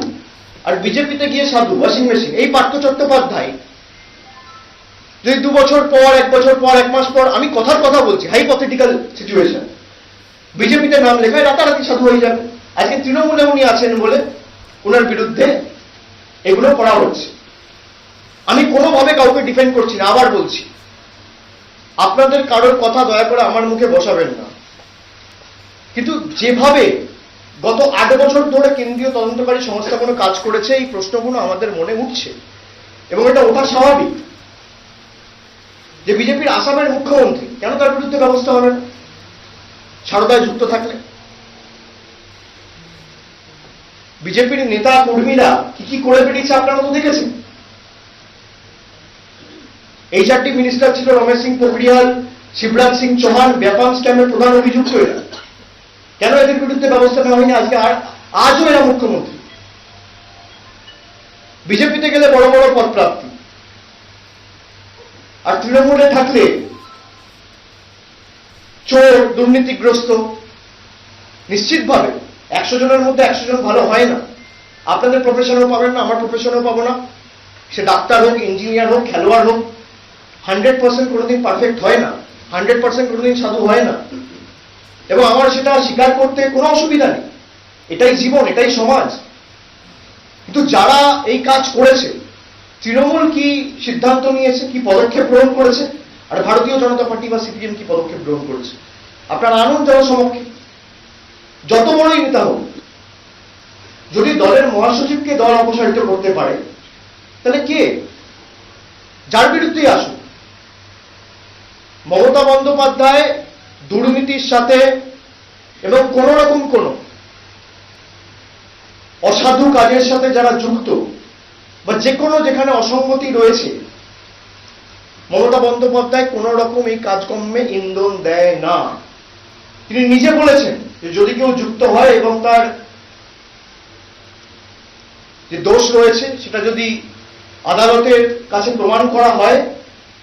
আর বিজেপিতে গিয়ে সাধু, ওয়াশিং মেশিন। এই পার্থ চট্টোপাধ্যায় যদি 2 বছর পর, 1 বছর পর, 1 মাস পর, আমি কথার কথা বলছি, হাইপোথেটিক্যাল সিচুয়েশন, বিজেপিতে নাম লেখায় রাতারাতি সাধু হয়ে যাবে। আজকে তৃণমূলে উনি আছেন বলে ওনার বিরুদ্ধে এগুলো করা হচ্ছে। আমি কোনোভাবে কাউকে ডিফেন্ড করছি না, আবার বলছি, আপনাদের কারোর কথা দয়া করে আমার মুখে বসাবেন না। কিন্তু যেভাবে গত 8 বছর ধরে কেন্দ্রীয় তদন্তকারী সংস্থা কোনো কাজ করেছে, এই প্রশ্নগুলো আমাদের মনে উঠছে এবং এটা ওঠা স্বাভাবিক যে বিজেপির আসামের মুখ্যমন্ত্রী কেন তার বিরুদ্ধে ব্যবস্থা হবে না সারদায় যুক্ত থাকলে? বিজেপির নেতা কর্মীরা কি কি করে বেরিয়েছে আপনারা তো দেখেছেন। এই 4টি মিনিস্টার ছিল রমেশ সিং পোখরিয়াল, শিবরাজ সিং চৌহান, ব্যাপাম স্ক্যামের প্রধান অভিযুক্ত এরা। কেন এদের বিরুদ্ধে ব্যবস্থা নেওয়া হয়নি? আজকে আজও এরা মুখ্যমন্ত্রী। বিজেপিতে গেলে বড় বড় পদ প্রাপ্তি, আর তৃণমূলে থাকলে চোর, দুর্নীতিগ্রস্ত। নিশ্চিতভাবে 100 জনের মধ্যে 100 জন ভালো হয় না। আপনাদের প্রফেশনেও পাবেন না, আমার প্রফেশনেও পাবো না। সে ডাক্তার হোক, ইঞ্জিনিয়ার হোক, খেলোয়াড় হোক, 100% কোনোদিন পারফেক্ট হয় না, 100% কোনোদিন সাধু হয় না। এবং আমার সেটা স্বীকার করতে কোনো অসুবিধা নেই। এটাই জীবন, এটাই সমাজ। কিন্তু যারা এই কাজ করেছে, তৃণমূল কি সিদ্ধান্ত নিয়েছে, কি পদক্ষেপ গ্রহণ করেছে, আর ভারতীয় জনতা পার্টি বা সিপিএম কি পদক্ষেপ গ্রহণ করেছে? আপনারা আনন্দ জনসমক্ষে যত বড়ই নেতা হোক, যদি দলের মহাসচিবকে দল অপসারিত করতে পারে, তাহলে কে? যার বিরুদ্ধেই আসুন। মমতা বন্দ্যোপাধ্যায় দুর্নীতির সাথে এবং কোন রকম কোন অসাধু কাজের সাথে যারা যুক্ত, বা যে কোনো যেখানে অসঙ্গতি রয়েছে, মমতা বন্দ্যোপাধ্যায় কোন রকম এই কাজকর্মে ইন্ধন দেয় না। তিনি নিজে বলেছেন যে যদি কেউ যুক্ত হয় এবং তার যে দোষ রয়েছে সেটা যদি আদালতের কাছে প্রমাণ করা হয়,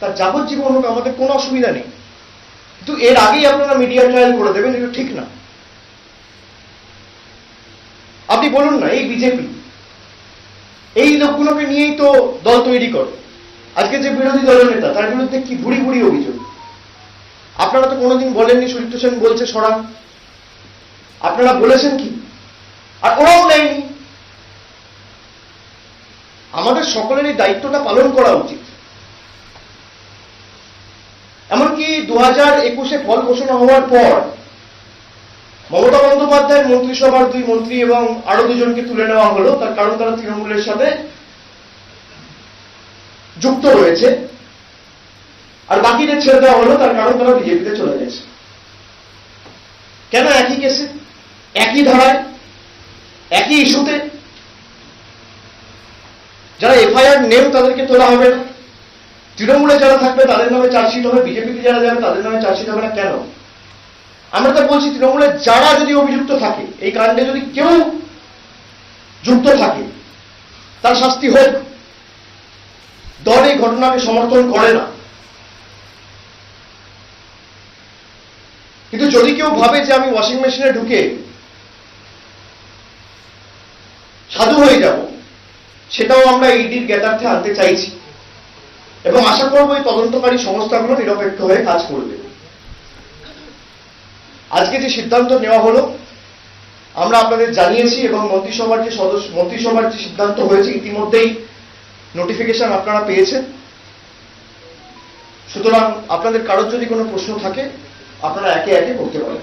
তার যাবজ্জীবন হোক, আমাদের কোনো অসুবিধা নেই। কিন্তু এর আগেই আপনারা মিডিয়া ট্রায়াল করে দেবেন, এটা ঠিক না। আপনি বলুন না, এই বিজেপি এই লোকগুলোকে নিয়েই তো দল তৈরি করে। আজকে যে বিরোধী দলের নেতা, তার বিরুদ্ধে কি ভুড়ি ভুড়ি অভিযোগ। আপনারা তো কোনোদিন বলেননি সুদীপ্ত সেন বলছে সরান। আপনারা বলেছেন কি? আর ওরাও নেয়নি। আমাদের সকলের এই দায়িত্বটা পালন করা উচিত। এমনকি 2021-এ ফল ঘোষণা হওয়ার পর মমতা বন্দ্যোপাধ্যায়ের মন্ত্রিসভার 2 মন্ত্রী এবং আরো 2 জনকে তুলে নেওয়া হলো, তার কারণ তারা তৃণমূলের সাথে যুক্ত রয়েছে, আর বাকিদের ছেড়ে দেওয়া হলো তার কারণ তারা বিজেপিতে চলে গেছে। কেন? একই কেসে, একই ধারায়, একই ইস্যুতে। যারা এফআইআর নেও তাদেরকে তোলা হবে না, তৃণমূলে যারা থাকবে তাদের নামে চার্জশিট হবে, বিজেপিতে যারা যাবে তাদের নামে চার্জশিট হবে না। কেন? আমরা তো বলছি তৃণমূলে যারা যদি অভিযুক্ত থাকে, এই কাণ্ডে যদি কেউ যুক্ত থাকে তার শাস্তি হোক। দল এই ঘটনাকে সমর্থন করে না, কিন্তু যদি কেউ ভাবে যে আমি ওয়াশিং মেশিনে ঢুকে সাধু হয়ে যাব, সেটাও আমরা ইডির জ্ঞাতার্থে আনতে চাইছি এবং আশা করব এই তদন্তকারী সংস্থাগুলো নিরপেক্ষ হয়ে কাজ করবে। আজকে যে সিদ্ধান্ত নেওয়া হলো আমরা আপনাদের জানিয়েছি এবং মন্ত্রিসভার যে সিদ্ধান্ত হয়েছে ইতিমধ্যেই নোটিফিকেশন আপনারা পেয়েছেন। সুতরাং আপনাদের কারোর যদি কোনো প্রশ্ন থাকে আপনারা একে একে করতে পারেন।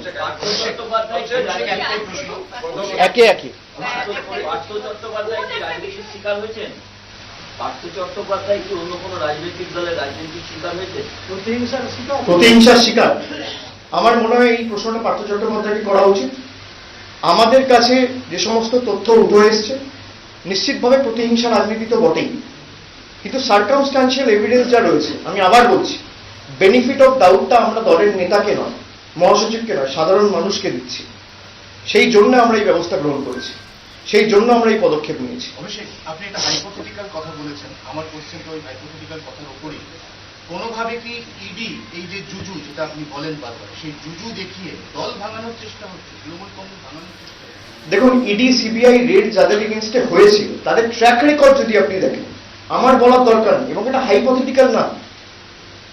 একে একে পার্থ চট্টোপাধ্যায় কি রাজনীতির শিকার হয়েছেন? পার্থ চট্টোপাধ্যায় কি অন্য কোনো রাজনৈতিক দলের রাজনীতির শিকার হয়েছে? প্রতিহিংসার শিকার? আমার মনে হয় এই প্রশ্নটা পার্থ চট্টোপাধ্যায়কে করা উচিত। আমাদের কাছে যে সমস্ত তথ্য উঠে এসছে, নিশ্চিতভাবে প্রতিহিংসা রাজনীতি তো বটেই, কিন্তু সার্কামস্ট্যান্সিয়াল এভিডেন্স যা রয়েছে, আমি আবার বলছি, বেনিফিট অফ ডাউটটা আমরা দলের নেতাকে নয়, মহাসচিবকে নয়, সাধারণ মানুষকে দিচ্ছি। সেই জন্য আমরা এই ব্যবস্থা গ্রহণ করেছি, সেই জন্য আমরা এই পদক্ষেপ নিয়েছি। অভিষেক, আপনি একটা হাইপোথেটিক্যাল কথা বলেছেন, আমার কোশ্চেন তো ওই হাইপোথেটিক্যাল কথার উপরই। কোনোভাবে কি ইডি এই যে জুজু যেটা আপনি বলেন বারবার, সেই জুজু দেখিয়ে দল ভাঙানোর চেষ্টা হচ্ছে, তৃণমূল কংগ্রেস ভাঙানোর চেষ্টা হচ্ছে? দেখুন, ইডি সিবিআই রেড যাদের এগেনস্টে হয়েছিল তাদের ট্র্যাক রেকর্ড যদি আপনি দেখেন, আমার বলার দরকার নেই, এবং এটা হাইপোথেটিক্যাল না,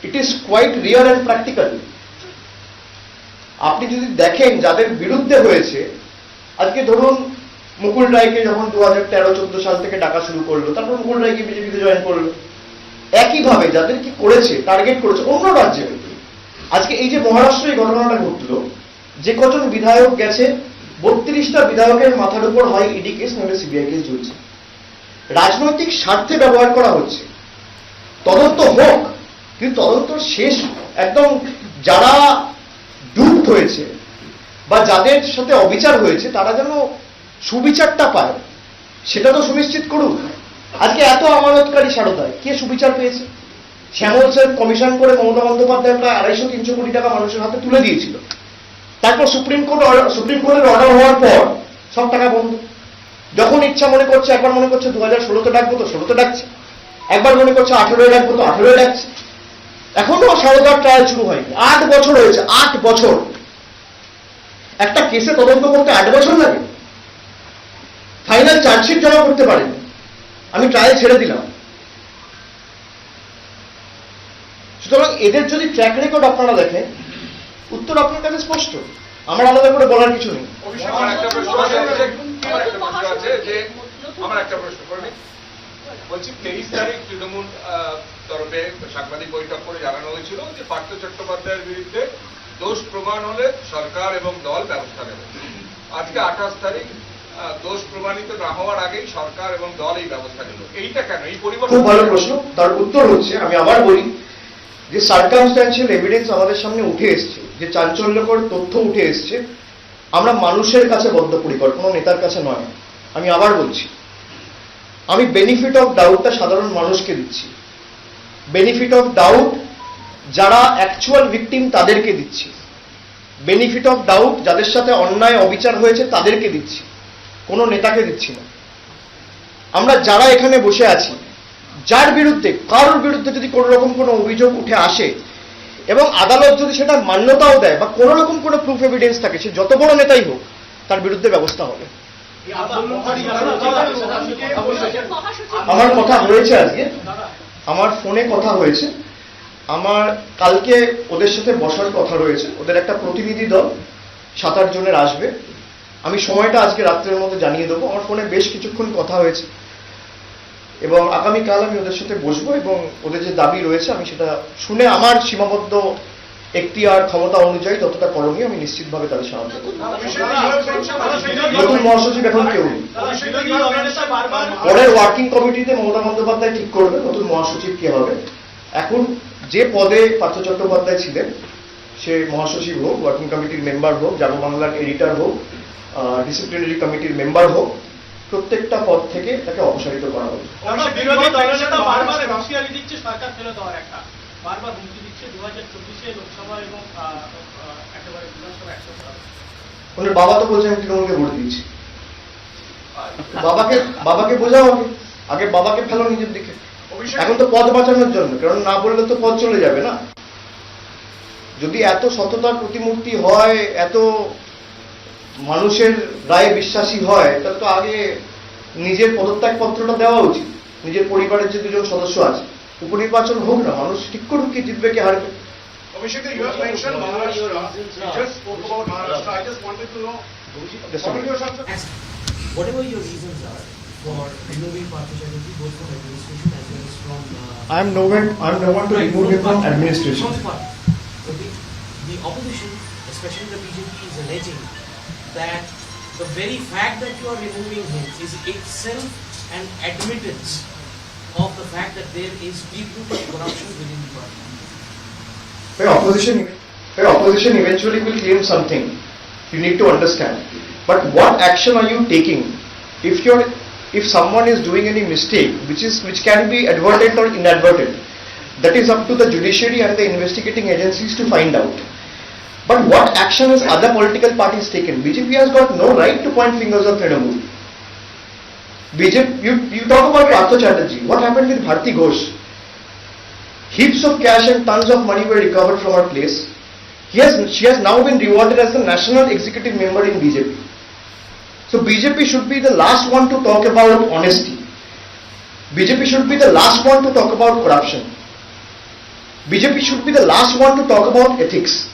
it is quite real and practical. আপনি যদি দেখেন যাদের বিরুদ্ধে হয়েছে, আজকে ধরুন মুকুল রায়কে যখন 2013-14 সাল থেকে ডাকা শুরু করলো, তারপর মুকুল রায়কে বিজেপিতে জয়েন করলো, একইভাবে যাদের কি করেছে, টার্গেট করেছে অন্য রাজ্যে। আজকে এই যে মহারাষ্ট্রে এই ঘটনাটা ঘটলো, যে কজন বিধায়ক গেছে, 32টা বিধায়কের মাথার উপর হয় ইডি কেস নইলে সিবিআই কেস ঝুলছে। রাজনৈতিক স্বার্থে ব্যবহার করা হচ্ছে। তদন্ত হোক, কিন্তু তদন্ত শেষ একদম যারা ডুবড হয়েছে বা যাদের সাথে অবিচার হয়েছে তারা যেন সুবিচারটা পায়, সেটা তো সুনিশ্চিত করুক। আজকে এত আমানতকারী সারদায় কে সুবিচার পেয়েছে? শ্যামল স্যার কমিশন করে মমতা বন্দ্যোপাধ্যায় প্রায় 250-300 কোটি টাকা মানুষের হাতে তুলে দিয়েছিল। তারপর সুপ্রিম কোর্টের অর্ডার হওয়ার পর সব টাকা বন্ধ। যখন ইচ্ছা মনে করছে, একবার মনে করছে 2016-তে ডাকবো তো 16-তে ডাকছে, একবার মনে করছে 18-এ ডাকবো তো 18-এ ডাকছে। এখনো সারদার ট্রায়াল শুরু হয়নি, 8 বছর হয়েছে। 8 বছর একটা কেসে তদন্ত করতে 8 বছর লাগে। ফাইনাল চার্জশিট জমা করতে পারেনি, আমি ট্রায়াল ছেড়ে দিলাম। সুতরাং এদের যদি ট্র্যাক রেকর্ড আপনারা দেখেন, উত্তর আপনার কাছে স্পষ্ট, আমার আলাদা করে বলার কিছু নেই। আমার একটা প্রশ্ন করি, বলছি 23 তারিখ তৃণমূল তরফে সাংবাদিক বৈঠক করে জানানো হয়েছিল যে পার্থ চট্টোপাধ্যায়ের বিরুদ্ধে দোষ প্রমাণ হলে সরকার এবং দল ব্যবস্থা নেবে। আজকে 28 তারিখ, দোষ প্রমাণিত না হওয়ার আগেই সরকার এবং দল এই ব্যবস্থা নিল, এইটা কেন? এই পরিবর্তন? খুব ভালো প্রশ্ন। তার উত্তর হচ্ছে, আমি আবার বলি, যে সার্কামস্ট্যান্সিয়াল এভিডেন্স আমাদের সামনে উঠে এসছে, যে চাঞ্চল্যকর তথ্য উঠে এসছে, আমরা মানুষের কাছে বদ্ধপরিকর, কোনো নেতার কাছে নয়। আমি আবার বলছি, আমি বেনিফিট অফ ডাউটটা সাধারণ মানুষকে দিচ্ছি। বেনিফিট অফ ডাউট যারা অ্যাকচুয়াল ভিকটিম তাদেরকে দিচ্ছি। বেনিফিট অফ ডাউট যাদের সাথে অন্যায় অবিচার হয়েছে তাদেরকে দিচ্ছি, কোনো নেতাকে দিচ্ছি না। আমরা যারা এখানে বসে আছি, যার বিরুদ্ধে, কারোর বিরুদ্ধে যদি কোনো রকম কোনো অভিযোগ উঠে আসে এবং আদালত যদি সেটা মান্যতাও দেয় বা কোনো রকম কোনো প্রুফ এভিডেন্স থাকে, সে যত বড় নেতাই হোক, তার বিরুদ্ধে ব্যবস্থা হবে। আমার কথা হয়েছে আজকে, আমার ফোনে কথা হয়েছে, আমার কালকে ওদের সাথে বসার কথা রয়েছে। ওদের একটা প্রতিনিধি দল 7-8 জনের আসবে, আমি সময়টা আজকে রাত্রের মধ্যে জানিয়ে দেবো। আমার ফোনে বেশ কিছুক্ষণ কথা হয়েছে। এবং আগামীকাল আমি ওদের সাথে বসবো এবং ওদের যে দাবি রয়েছে আমি সেটা শুনে আমার সীমাবদ্ধ এখতিয়ার ক্ষমতা অনুযায়ী যতটা করণীয় আমি নিশ্চিতভাবে তাদের সাহায্য করব। নতুন মহাসচিব এখন কেউ নেই। পরের ওয়ার্কিং কমিটিতে মমতা বন্দ্যোপাধ্যায় ঠিক করবে নতুন মহাসচিব কে হবে। এখন যে পদে পার্থ চট্টোপাধ্যায় ছিলেন, সে মহাসচিব হোক, ওয়ার্কিং কমিটির মেম্বার হোক, জাগো বাংলার এডিটর হোক, ডিসিপ্লিনারি কমিটির মেম্বার হোক, প্রত্যেকটা পদ থেকে তাকে অপসারিত করা হবে। ওনার বাবা তো বলছে আমি তৃণমূলকে ভোট দিয়েছি। বাবাকে বোঝাও আগে বাবাকে ফেলো নিজের দিকে। এখন তো পদ বাঁচানোর জন্য, কারণ না বললে তো পদ চলে যাবে না। যদি এত সততার প্রতিমূর্তি হয়, এত মানুষের রায়ে বিশ্বাসী হয়, তাহলে তো আগে নিজের পদত্যাগ পত্রটা দেওয়া উচিত। নিজের পরিবারের যে দুজন সদস্য আছে, উপনির্বাচন হোক না, মানুষ ঠিক করুক কে জিতবে কে হারবে। Abhishek, you have mentioned Maharashtra. You just spoke about Maharashtra. I just wanted to know, whatever your reasons are for removing ParthaChatterjee both from administration as well as from I'm no one to remove him from administration. The opposition, especially the BJP, is alleging that the very fact that you are removing him is itself an admittance of the fact that there is deep-rooted corruption within the party. Opposition eventually will claim something. You need to understand. But what action are you taking? If someone is doing any mistake, which can be advertent or inadvertent, that is up to the judiciary and the investigating agencies to find out. But what action has other political parties taken? BJP has got no right to point fingers at Trinamool. BJP, you talk about ParthaChatterjee. What happened with Bharti Ghosh? Heaps of cash and tons of money were recovered from her place. She has now been rewarded as the national executive member in BJP. So BJP should be the last one to talk about honesty. BJP should be the last one to talk about corruption. BJP should be the last one to talk about ethics.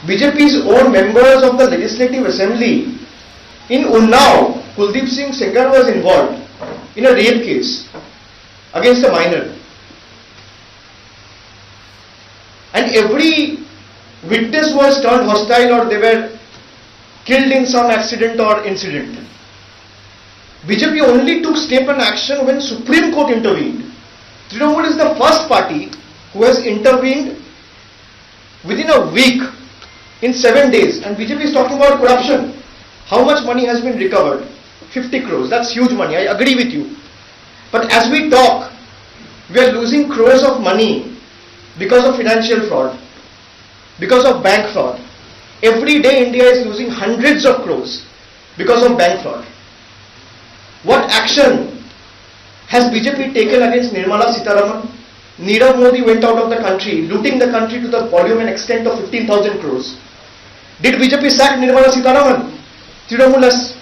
BJP's own members of the Legislative Assembly in Unnao, Kuldeep Singh Sengar was involved in a rape case against a minor. And every witness was turned hostile or they were killed in some accident or incident. BJP only took step and action when Supreme Court intervened. Trinamool is the first party who has intervened within a week, in 7 days. And BJP is talking about corruption. How much money has been recovered? 50 crores. That's huge money. I agree with you. But as we talk, we are losing crores of money because of financial fraud, because of bank fraud. Every day India is losing hundreds of crores because of bank fraud. What action has BJP taken against Nirmala Sitharaman? Nirav Modi went out of the country, looting the country to the volume and extent of 15,000 crores. Did BJP sack Nirmala Sitharaman? Trinamool has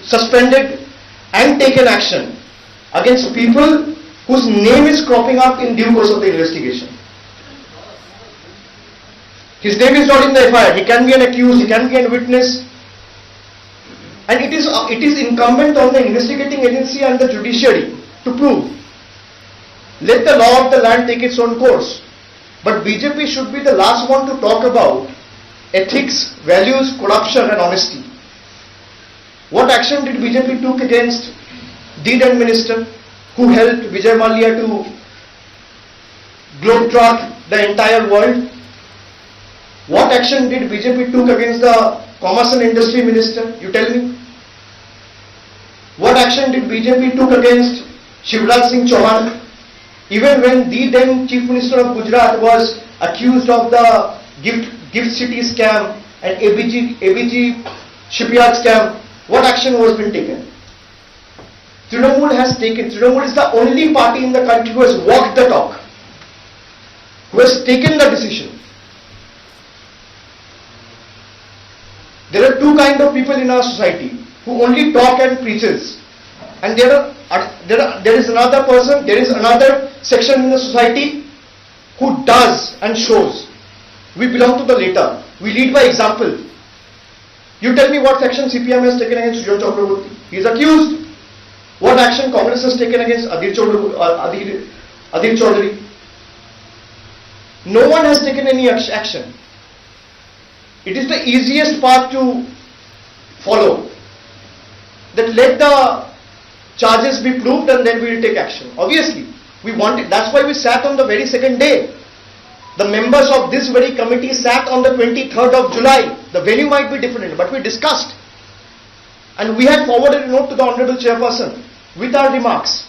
suspended and taken action against people whose name is cropping up in due course of the investigation. His name is not in the FIR. He can be an accused, he can be a witness. And it is incumbent on the investigating agency and the judiciary to prove. Let the law of the land take its own course. But BJP should be the last one to talk about ethics, values, corruption and honesty. What action did BJP took against the then minister who helped Vijay Mallya to globetrot the entire world? What action did BJP took against the Commerce and Industry Minister? You tell me. What action did BJP took against Shivraj Singh Chauhan? Even when the then Chief Minister of Gujarat was accused of the gift city scam and ABG shipyard scam, what action was been taken? Trinamool is the only party in the country who has walked the talk, who has taken the decision. There are two kinds of people in our society who only talk and preaches, and there is another section in the society who does and shows. We belong to the latter. We lead by example. You tell me what section CPM has taken against Sujan Chakraborty. He is accused. What action Congress has taken against Adil Chaudhary? No one has taken any action. It is the easiest path to follow. That let the charges be proved and then we will take action. Obviously, we want it. That's why we sat on the very second day. The members of this very committee sat on the 23rd of July. The venue might be different, but we discussed. And we had forwarded a note to the Honorable Chairperson with our remarks.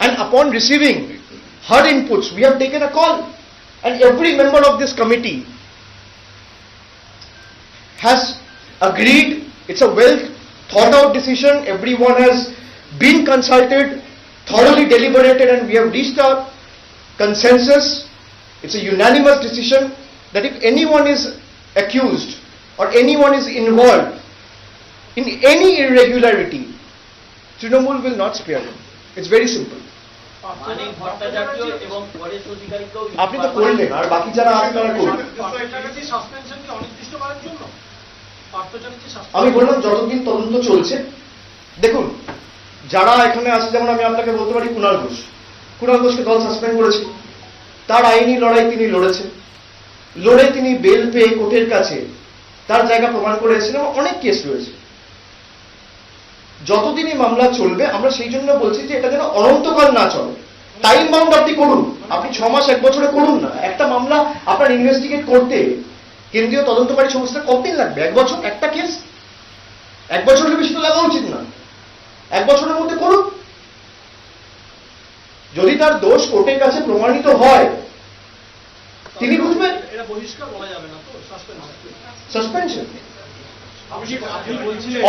And upon receiving her inputs, we have taken a call. And every member of this committee has agreed. It's a well thought out decision. Everyone has been consulted, thoroughly deliberated, and we have reached a consensus. It's a unanimous decision that if anyone is accused or anyone is involved in any irregularity, Trinamool will not spare him. It's very simple. Manik Bhattacharya এবং পরেশ অধিকারীকেও আপনি তো করলেন আর বাকি যারা আছে তারা করুন। আমি বললাম যতদিন তদন্ত চলছে। দেখুন যারা এখানে আছে, যেমন আমি আপনাকে বলতে পারি কুণাল ঘোষকে দল সাসপেন্ড করেছে, তার আইনি লড়াই তিনি লড়েছেন, লড়ে তিনি বেল পেয়ে কোর্টের কাছে তার জায়গা প্রমাণ করে এসেছেন। অনেক কেস রয়েছে। যতদিনই মামলা চলবে আমরা সেই জন্য বলছি যে এটা যেন অনন্তকাল না চলে। টাইম বাউন্ড আপনি করুন, আপনি 6 মাস 1 বছরে করুন না। একটা মামলা আপনার ইনভেস্টিগেট করতে কেন্দ্রীয় তদন্তকারী সংস্থা কতদিন লাগবে? 1 বছর? একটা কেস 1 বছরের বেশি তো লাগা উচিত না। 1 বছরের মধ্যে করুন। যদি তার দোষ কোর্টের কাছে প্রমাণিত হয় তিনি বুঝবেন। এটা বহিষ্কার বলা যাবে না তো, সাসপেনশন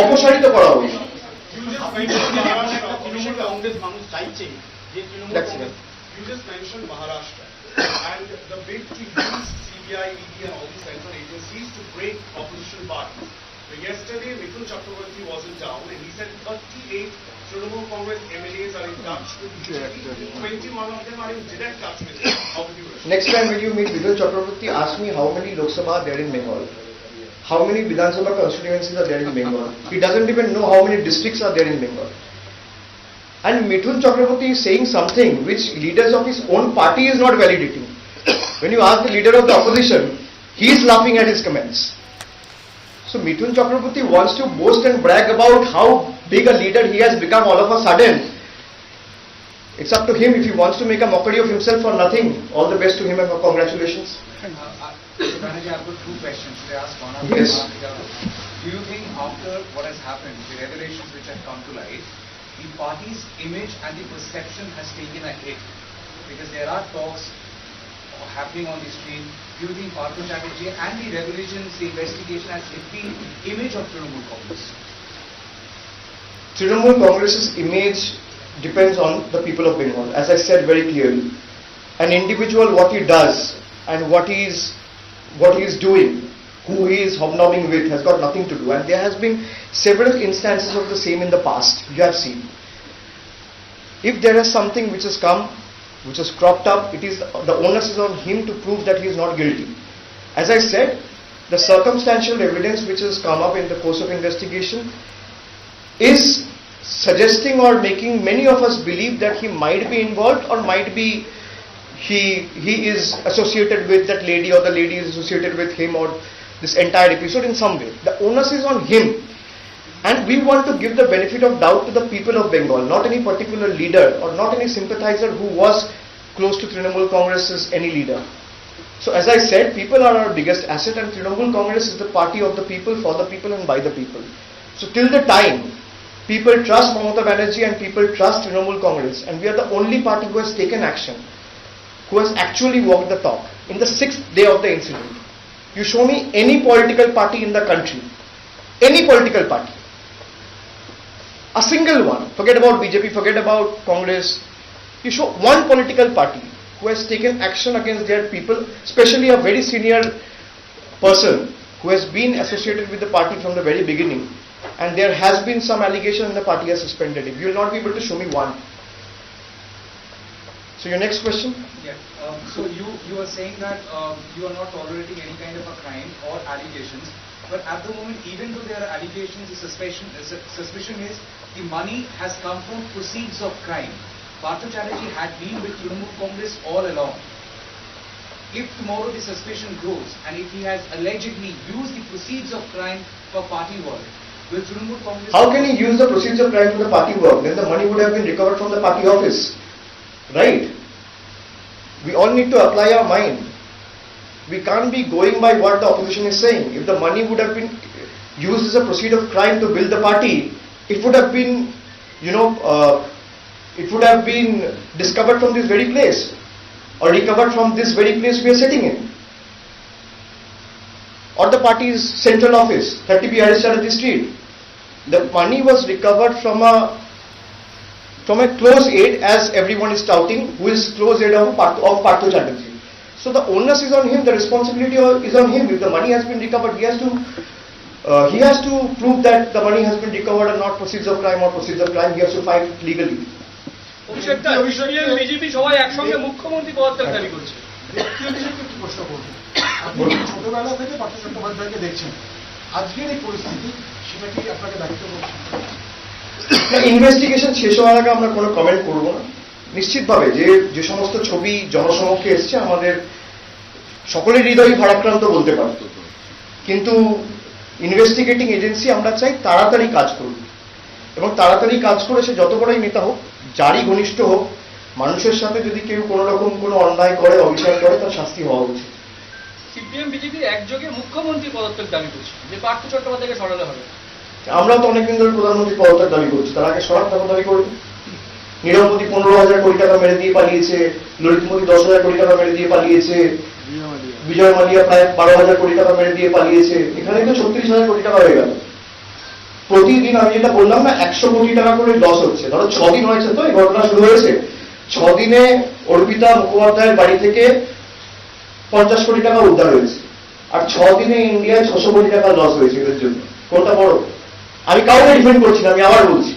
অপসারিত করা হবে। তৃণমূল কংগ্রেস মানুষ চাইছে যে Trinamool Congress, you just mentioned Maharashtra and the bid to use CBI, ED and all these central agencies to break opposition parties. So yesterday Ekhon Kolkata was in town and he said 38 Trinamool Congress MLAs are in touch with BJP, 21 of them are in direct touch with opposition. Next time when you meet Ekhon Kolkata, ask me how many Lok Sabha are there in Bengal. How many Vidhan Sabha constituencies are there in Bengal? He doesn't even know how many districts are there in Bengal. And Mithun Chakraborty is saying something which leaders of his own party is not validating. When you ask the leader of the opposition, he is laughing at his comments. So Mithun Chakraborty wants to boast and brag about how big a leader he has become all of a sudden. It's up to him. If he wants to make a mockery of himself for nothing, all the best to him and congratulations. Banerjee, I've got 2 questions. Should I ask one after Yes. the other? Do you think after what has happened, the revelations which have come to light, the party's image and the perception has taken a hit? Because there are talks happening on the street. Do you think ParthaChatterjee and the revelations, the investigation has hit the image of Trinamool Congress? Trinamool Congress's image depends on the people of Bengal. As I said very clearly, an individual, what he does and what he is doing, who he is hobnobbing with, has got nothing to do. And there has been several instances of the same in the past. You have seen. If there is something which has come, which has cropped up, it is the onus is on him to prove that he is not guilty. As I said, the circumstantial evidence which has come up in the course of investigation is suggesting or making many of us believe that he might be involved or might be he is associated with that lady or the lady is associated with him or this entire episode in some way. The onus is on him. And we want to give the benefit of doubt to the people of Bengal, not any particular leader or not any sympathizer who was close to Trinamool Congress as any leader. So as I said, people are our biggest asset and Trinamool Congress is the party of the people, for the people and by the people. So till the time people trust Mamata Banerjee and people trust Trinamool Congress, and we are the only party who has taken action, who has actually walked the talk in the 6th day of the incident. You show me any political party in the country, any political party, a single one, forget about BJP, forget about Congress, you show one political party who has taken action against their people, especially a very senior person who has been associated with the party from the very beginning, and there has been some allegation and the party has suspended him. You will not be able to show me one. So your next question? Yeah. So you are saying that you are not tolerating any kind of a crime or allegations But at the moment, even though there are allegations, the suspicion is the money has come from proceeds of crime. ParthaChatterjee had been with Trinamool Congress all along. If tomorrow the suspicion grows and if he has allegedly used the proceeds of crime for party work, will Trinamool Congress... How can he use the proceeds of crime for the party work? Then the money would have been recovered from the party office. Right? We all need to apply our mind. We can't be going by what the opposition is saying. If the money would have been used as a proceed of crime to build the party, it would have been, it would have been discovered from this very place, or recovered from this very place we are sitting in, or the party's central office, 30B Aristocracy Street. The money was recovered from a close aide, as everyone is touting, who is close aide of ParthaChatterjee. So the onus is on him, the responsibility is on him. If the money has been recovered, he has to prove that the money has been recovered and not proceeds of crime or proceeds of crime. He has to fight it legally. BJP সবাই একসঙ্গে মুখ্যমন্ত্রী পদত্যাগ দাবি করছে। প্রশ্ন করবো, আপনি ছোটবেলা থেকে পার্থ চট্টোপাধ্যায়কে দেখছেন, আজকের এই পরিস্থিতি সেটা কি আপনাকে দায়িত্ব করছে? ইনভেস্টিগেশন শেষ হওয়ার আগে আমরা কোনো কমেন্ট করবো না। নিশ্চিতভাবে যে সমস্ত ছবি জনসমক্ষে এসছে, আমাদের সকলের হৃদয় ভারাক্রান্ত বলতে পারত, কিন্তু ইনভেস্টিগেটিং এজেন্সি আমরা চাই তাড়াতাড়ি কাজ করুক, এবং তাড়াতাড়ি কাজ করে সে যত বড়ই নেতা হোক, যারই ঘনিষ্ঠ হোক, মানুষের সাথে যদি কেউ কোনো রকম কোনো অন্যায় করে, অবিচার করে, তার শাস্তি হওয়া উচিত। সিপিএম বিজেপি একযোগে মুখ্যমন্ত্রী পদত্যাগ দাবি করছে, যে পার্থ চট্টোপাধ্যায়কে সরাতে হবে। আমরা তো অনেকদিন ধরে প্রধানমন্ত্রী পদত্যাগ দাবি করছি, তার আগে সরাব তখন দাবি করবো। নীরব মোদী 15,000 কোটি টাকা মেরে দিয়ে পালিয়েছে, ললিত মোদী 10,000 কোটি টাকা মেরে দিয়ে পালিয়েছে, বিজয় মালিয়া প্রায় 12,000 কোটি টাকা মেরে দিয়ে পালিয়েছে, এখানে তো 36,000 কোটি টাকা হয়ে গেল। প্রতিদিন আমি যেটা বললাম না, 100 কোটি টাকা করে লস হচ্ছে। ধরো 6 দিন হয়েছে, তো এই ঘটনা শুরু হয়েছে, 6 দিনে অর্পিতা মুখোপাধ্যায়ের বাড়ি থেকে 50 কোটি টাকা উদ্ধার হয়েছে, আর 6 দিনে ইন্ডিয়ায় 600 কোটি টাকা লস হয়েছে এদের জন্য। কোনটা বড়? আমি কাউকে ডিফেন্ড করছি না, আমি আবার বলছি।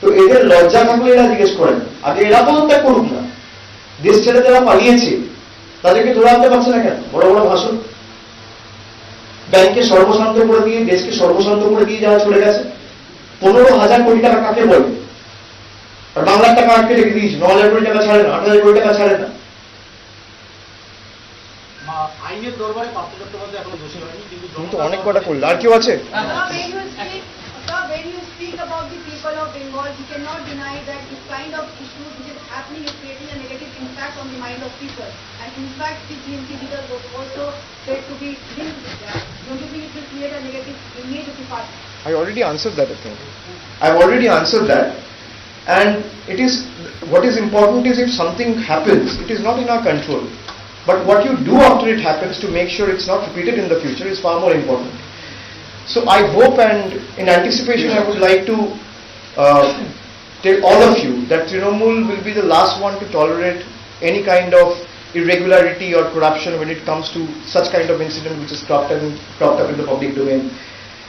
তো এদের লজ্জা থাকলে এরা জিজ্ঞেস করেন, আগে এরা পদত্যাগ করুক না। দেশ ছেড়ে যারা পালিয়েছে তাদেরকে ধরে আনতে পারছে না কেন? বড় বড় ভাষণ, ব্যাংকে সর্বশান্ত করে দিয়ে, দেশকে সর্বশান্ত করে দিয়ে যারা চলে গেছে। 15,000 কোটি টাকা কাকে বলে? আর বাংলার টাকা আটকে রেখে দিয়েছে, 9,000 কোটি টাকা ছাড়ে না, 8,000 কোটি টাকা ছাড়ে না। আইনের দরবারে পার্থ চট্টোপাধ্যায় এখনো দোষী হয়নি, কিন্তু অনেক কটা করলো। আর কেউ আছে? When you speak about the people of Bengal, you cannot deny that this kind of issues which is happening is creating a negative impact on the mind of people. And in fact, the GMC leader was also said to be linked with that. Don't you think it will create a negative image of the party? I already answered that, I think. I've already answered that. And it is, what is important is if something happens, it is not in our control. But what you do after it happens to make sure it's not repeated in the future is far more important. So I hope, and in anticipation, I would like to tell all of you that Trinamool will be the last one to tolerate any kind of irregularity or corruption when it comes to such kind of incident which is cropped up in the public domain.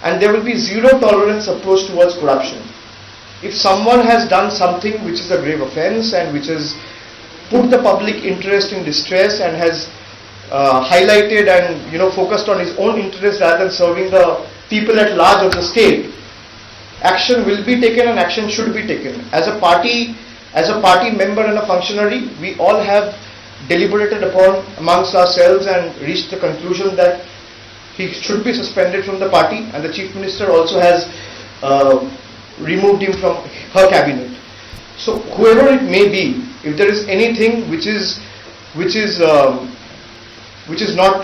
And there will be zero tolerance approach towards corruption. If someone has done something which is a grave offense and which has put the public interest in distress and has highlighted and focused on his own interest rather than serving the people at large of the state, action will be taken and action should be taken. As a party member and a functionary, we all have deliberated upon amongst ourselves and reached the conclusion that he should be suspended from the party, and the Chief Minister also has removed him from her cabinet. So whoever it may be, if there is anything which is not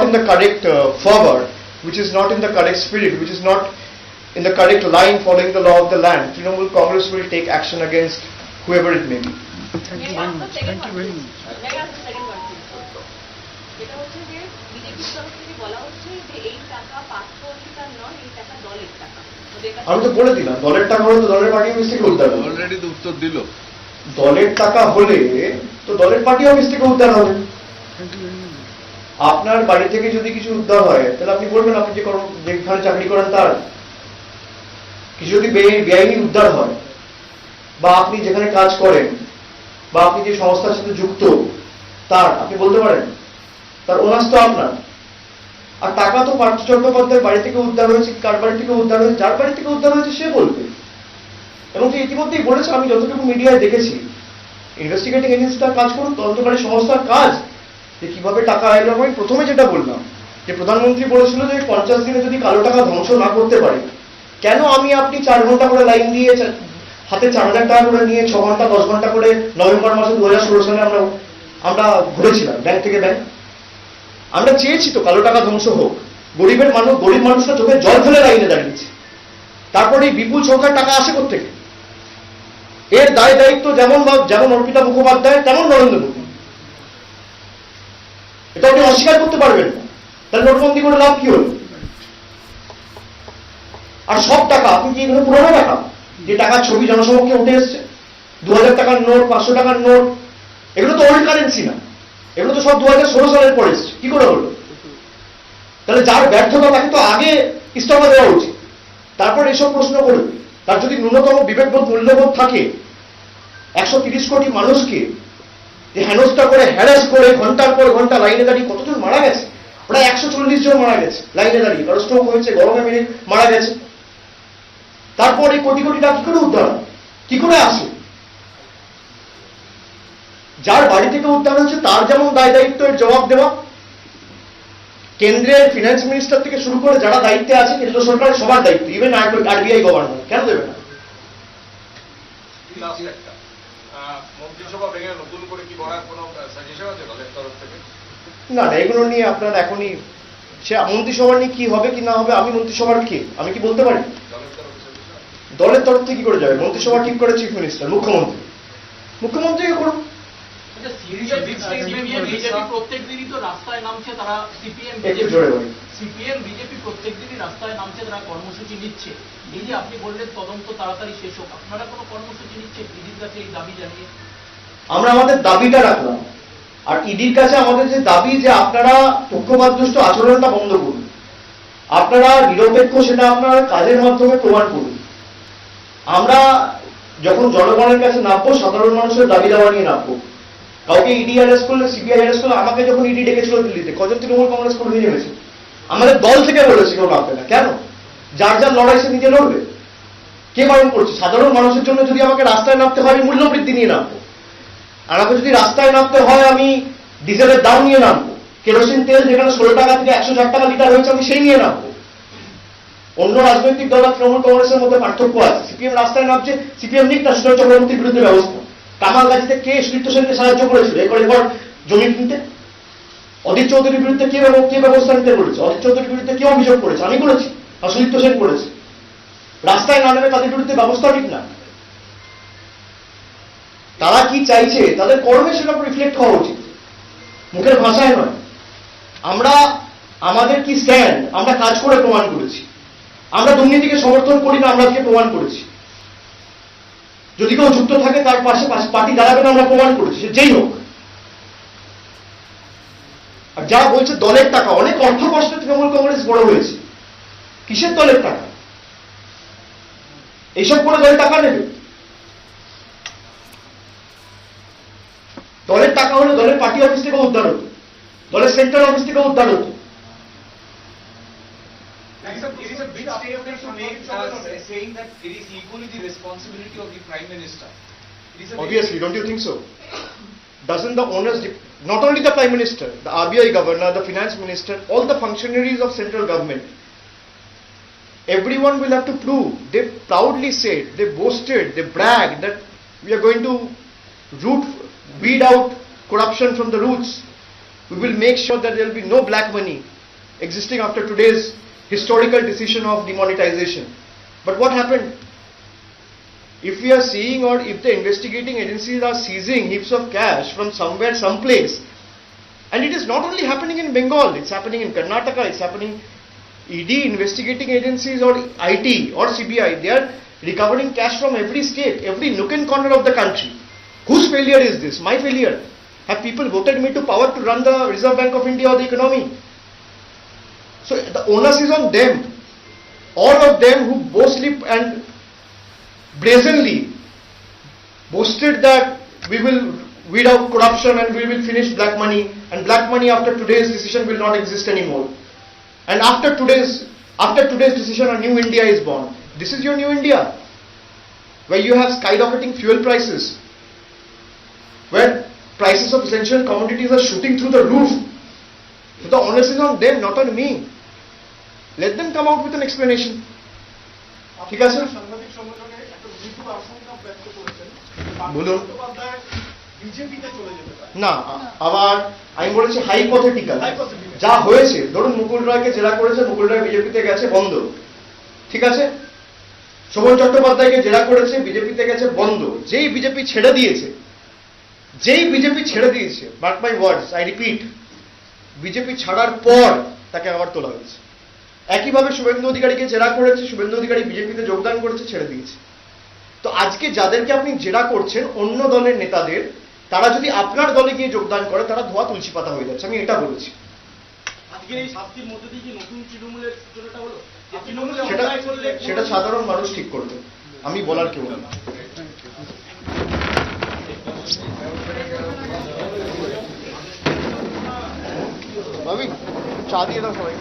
in the correct fervor, which is not in the correct spirit, which is not in the correct line following the law of the land, Trinamool Congress will take action against whoever it may be. Thank you very much. Thank you very much. যেটা হচ্ছে যে বিজেপির তরফ থেকে বলা হচ্ছে যে এই টাকা পার্থ অধিকার নয়, এই টাকা দলের টাকা। আমি তো বলে দিলাম, দলের টাকা হলে তো দলের পার্টি অফিস থেকে উদ্ধার হবে। অলরেডি তো উত্তর দিল, দলের টাকা হলে তো দলের পার্টি অফিস থেকে উদ্ধার হবে। আপনার বাড়ি থেকে যদি কিছু উদ্ধার হয়, তাহলে আপনি বলবেন আপনি যেখানে চাকরি করেন তার। কিছু যদি বেআইনি উদ্ধার হয়, বা আপনি যেখানে কাজ করেন, বা আপনি যে সংস্থার সাথে যুক্ত তার, আপনি বলতে পারেন তার ওনাস তো আপনার। আর টাকা তো পার্থ চট্টোপাধ্যায়ের বাড়ি থেকে উদ্ধার হয়েছে, কার বাড়ি থেকে উদ্ধার হয়েছে, যার বাড়ি থেকে উদ্ধার হয়েছে সে বলবে। এবং সে ইতিমধ্যেই বলেছে, আমি যতটুকু মিডিয়ায় দেখেছি, ইনভেস্টিগেটিং এজেন্সিটা কাজ করুন, তদন্তকারী সংস্থার কাজ যে কিভাবে টাকা এলো। আমি প্রথমে যেটা বললাম যে প্রধানমন্ত্রী বলেছিল যে 50 দিনে যদি কালো টাকা ধ্বংস না করতে পারে, কেন আমি আপনি 4 ঘন্টা করে লাইন দিয়ে হাতে 4,000 টাকা করে নিয়ে 6 ঘন্টা 10 ঘন্টা করে নভেম্বর মাসে 2016 সালে আমরা ঘুরেছিলাম ব্যাংক থেকে ব্যাংক। আমরা চেয়েছি তো কালো টাকা ধ্বংস হোক, গরিব মানুষরা চোখে জল ফেলে লাইনে দাঁড়িয়েছে। তারপরে এই বিপুল সংখ্যার টাকা আসে কোত্থেকে? এর দায় দায়িত্ব যেমন অর্পিতা মুখোপাধ্যায়, তেমন নরেন্দ্র মোদী। এটা আপনি অস্বীকার করতে পারবেন না। তাহলে নোটবন্দি করে লাভ কি হল? আর সব টাকা আপনি কি এগুলো পুরোনো টাকা, যে টাকার ছবি জনসমক্ষে উঠে এসছে, 2000 টাকার নোট, 500 টাকার নোট, এগুলো তো ওল্ড কারেন্সি না, এগুলো তো সব 2016 সালের পরে এসছে। কি করে হলো? তাহলে যার ব্যর্থতা তাকে তো আগে ইস্তফা দেওয়া উচিত, তারপর এসব প্রশ্ন করবে। তার যদি ন্যূনতম বিবেকবোধ মূল্যবোধ থাকে, 130 কোটি মানুষকে যে হেনস্থা করে, হ্যারাস করে, ঘন্টার পর ঘন্টা লাইনে দাঁড়িয়ে কতজন মারা গেছে? প্রায় 140 জন মারা গেছে লাইনে দাঁড়িয়ে, কারো স্ট্রোক হয়েছে, গরমে মেরে মারা গেছে। তারপর এই কোটি কোটি টাকা কি করে উদ্ধার, কি করে আসে? যার বাড়ি থেকে উদ্ধার হয়েছে তার যেমন দায় দায়িত্ব এর জবাব দেওয়া, কেন্দ্রের ফিনান্স মিনিস্টার থেকে শুরু করে যারা দায়িত্বে আছে কেন্দ্র সরকারের সবার দায়িত্ব, ইভেন আরবিআই গভর্নর, কেন দেবে না? মন্ত্রিসভা ভেঙে নতুন করে কি করার কোনো সাজেশন আছে দলের তরফ থেকে? না, এগুলো নিয়ে আপনার এখনই সে মন্ত্রিসভা নিয়ে কি হবে কি না হবে, আমি মন্ত্রিসভার কে, আমি কি বলতে পারি? দলের তরফ থেকে কি করে যাবে? মন্ত্রিসভা ঠিক করে চিফ মিনিস্টার, মুখ্যমন্ত্রীকে করুন। প্রত্যেক দিনই তো রাস্তায় নামছে তারা, সিপিএম বিজেপি প্রত্যেক দিনই রাস্তায় নামছে, তারা কর্মসূচি নিচ্ছে। এই যে আপনি বললেন তদন্ত তাড়াতাড়ি শেষ হোক, আপনারা কোনো কর্মসূচি নিচ্ছে ইডির কাছে এই দাবি জানিয়ে? আমরা আমাদের দাবিটা রাখলাম, আর ইডির কাছে আমাদের যে দাবি যে আপনারা পক্ষপাতদুষ্ট আচরণটা বন্ধ করুন, আপনারা নিরপেক্ষ সেটা আপনারা কাজের মাধ্যমে প্রমাণ করুন। আমরা যখন জনগণের কাছে নামবো, সাধারণ মানুষের দাবি দাওয়া নিয়ে নামবো। কাউকে ইডি অ্যারেস্ট করলে, সিবিআই অ্যারেস্ট করলে, আমাকে যখন ইডি ডেকেছিল দিল্লিতে, কজন তৃণমূল কংগ্রেস কর্মী নেমেছে? আমাদের দল থেকে বলেছে কেউ নামবে না। কেন? যার যার লড়াই সে নিজে লড়বে। কে বারণ করছে? সাধারণ মানুষের জন্য যদি আমাকে রাস্তায় নামতে হয়, আমি মূল্য বৃদ্ধি নিয়ে নামবো। আর আমাকে যদি রাস্তায় নামতে হয়, আমি ডিজেলের দাম নিয়ে নামবো। কেরোসিন তেল যেখানে 16 টাকা থেকে 104 টাকা লিটার হয়েছে, আমি সেই নিয়ে নামবো। অন্য রাজনৈতিক দল আর তৃণমূল কংগ্রেসের মধ্যে পার্থক্য আছে। সিপিএম রাস্তায় নামছে, সিপিএম নিক না সুজন চক্রবর্তীর বিরুদ্ধে ব্যবস্থা। কামালগাছিতে কে সুদীপ্ত সেনকে সাহায্য করেছিল এরপর জমি কিনতে? অজিত চৌধুরীর বিরুদ্ধে কে ব্যবস্থা নিতে বলেছে? অজিত চৌধুরীর বিরুদ্ধে কে অভিযোগ করেছে? আমি করেছি আর সুদীপ্ত সেন করেছে। রাস্তায় না নেমে তাদের বিরুদ্ধে ব্যবস্থা ঠিক না। তারা কি চাইছে তাদের কর্মে সেটা রিফ্লেক্ট হওয়া উচিত, মুখের ভাষায় নয়। আমরা আমাদের কি স্ট্যান্ড আমরা কাজ করে প্রমাণ করেছি। আমরা দুর্নীতিকে সমর্থন করি না, আমরা আজকে প্রমাণ করেছি। যদি কেউ যুক্ত থাকে তার পাশে পার্টি দাঁড়াবে না, আমরা প্রমাণ করেছি, যেই হোক। আর যারা বলছে দলের টাকা, অনেক অর্থ কষ্টে তৃণমূল কংগ্রেস বড় হয়েছে, কিসের দলের টাকা? এইসব করে দলের টাকা নেবে? দলের টাকা হলে দলের পার্টি অফিস থেকে উদ্ধার হতো, দলের সেন্ট্রাল অফিস থেকে উদ্ধার হতো। It is a big statement to make, saying that it is equally the responsibility of the Prime Minister. Obviously, don't you think so? Doesn't the owners, not only the Prime Minister, the RBI Governor, the Finance Minister, all the functionaries of central government, everyone will have to prove. They proudly said, they boasted, they bragged that we are going to weed out corruption from the roots. We will make sure that there will be no black money existing after today's historical decision of demonetization. But what happened? If we are seeing, or if the investigating agencies are seizing heaps of cash from somewhere, someplace, and it is not only happening in Bengal, it's happening in Karnataka, it's happening, ED, investigating agencies, or IT or CBI, they are recovering cash from every state, every nook and corner of the country. Whose failure is this? My failure. Have people voted me to power to run the Reserve Bank of India or the economy? So the onus is on them, all of them who boastfully and brazenly boasted that we will weed out corruption and we will finish black money, and black money after today's decision will not exist anymore. And after today's decision, a new India is born. This is your new India, where you have skyrocketing fuel prices, where prices of essential commodities are shooting through the roof. So the onus is on them, not on me. Let them come out with an explanation. ঠিক আছে, সাংবাদিক সম্মেলনে একটা মৃত্যু আশঙ্কা ব্যক্ত করেছেন বলুন। বিজেপিতে চলে যেতে পারে না, আবার আমি বলেছি হাইপোথেটিক্যাল। যা হয়েছে, ধরুন মুকুল রায়কে জেরা করেছে, মুকুল রায় বিজেপিতে গেছে, বন্ধ, ঠিক আছে। শোভন চট্টোপাধ্যায়কে জেরা করেছে, বিজেপিতে গেছে, বন্ধ। যেই বিজেপি ছেড়ে দিয়েছে, mark my words, I repeat, BJP ছাড়ার পর তাকে আবার তোলা হয়েছে। একইভাবে শুভেন্দু অধিকারীকে জেরা করেছে, শুভেন্দু অধিকারী বিজেপিতে যোগদান করেছে, ছেড়ে দিয়েছে। তো আজকে যাদেরকে আপনি জেরা করছেন, অন্য দলের নেতাদের, তারা যদি আপনার দলে গিয়ে যোগদান করে, তারা ধোয়া তুলসী পাতা হয়ে যাচ্ছে, আমি এটা বলেছি। আজকের এই শাস্তির মধ্যে দিয়ে কি নতুন তৃণমূলের সূচনাটা হলো? সেটা সাধারণ মানুষ ঠিক করবে, আমি বলার কেউ না। ভাবি চা দিয়ে দাও সবাই।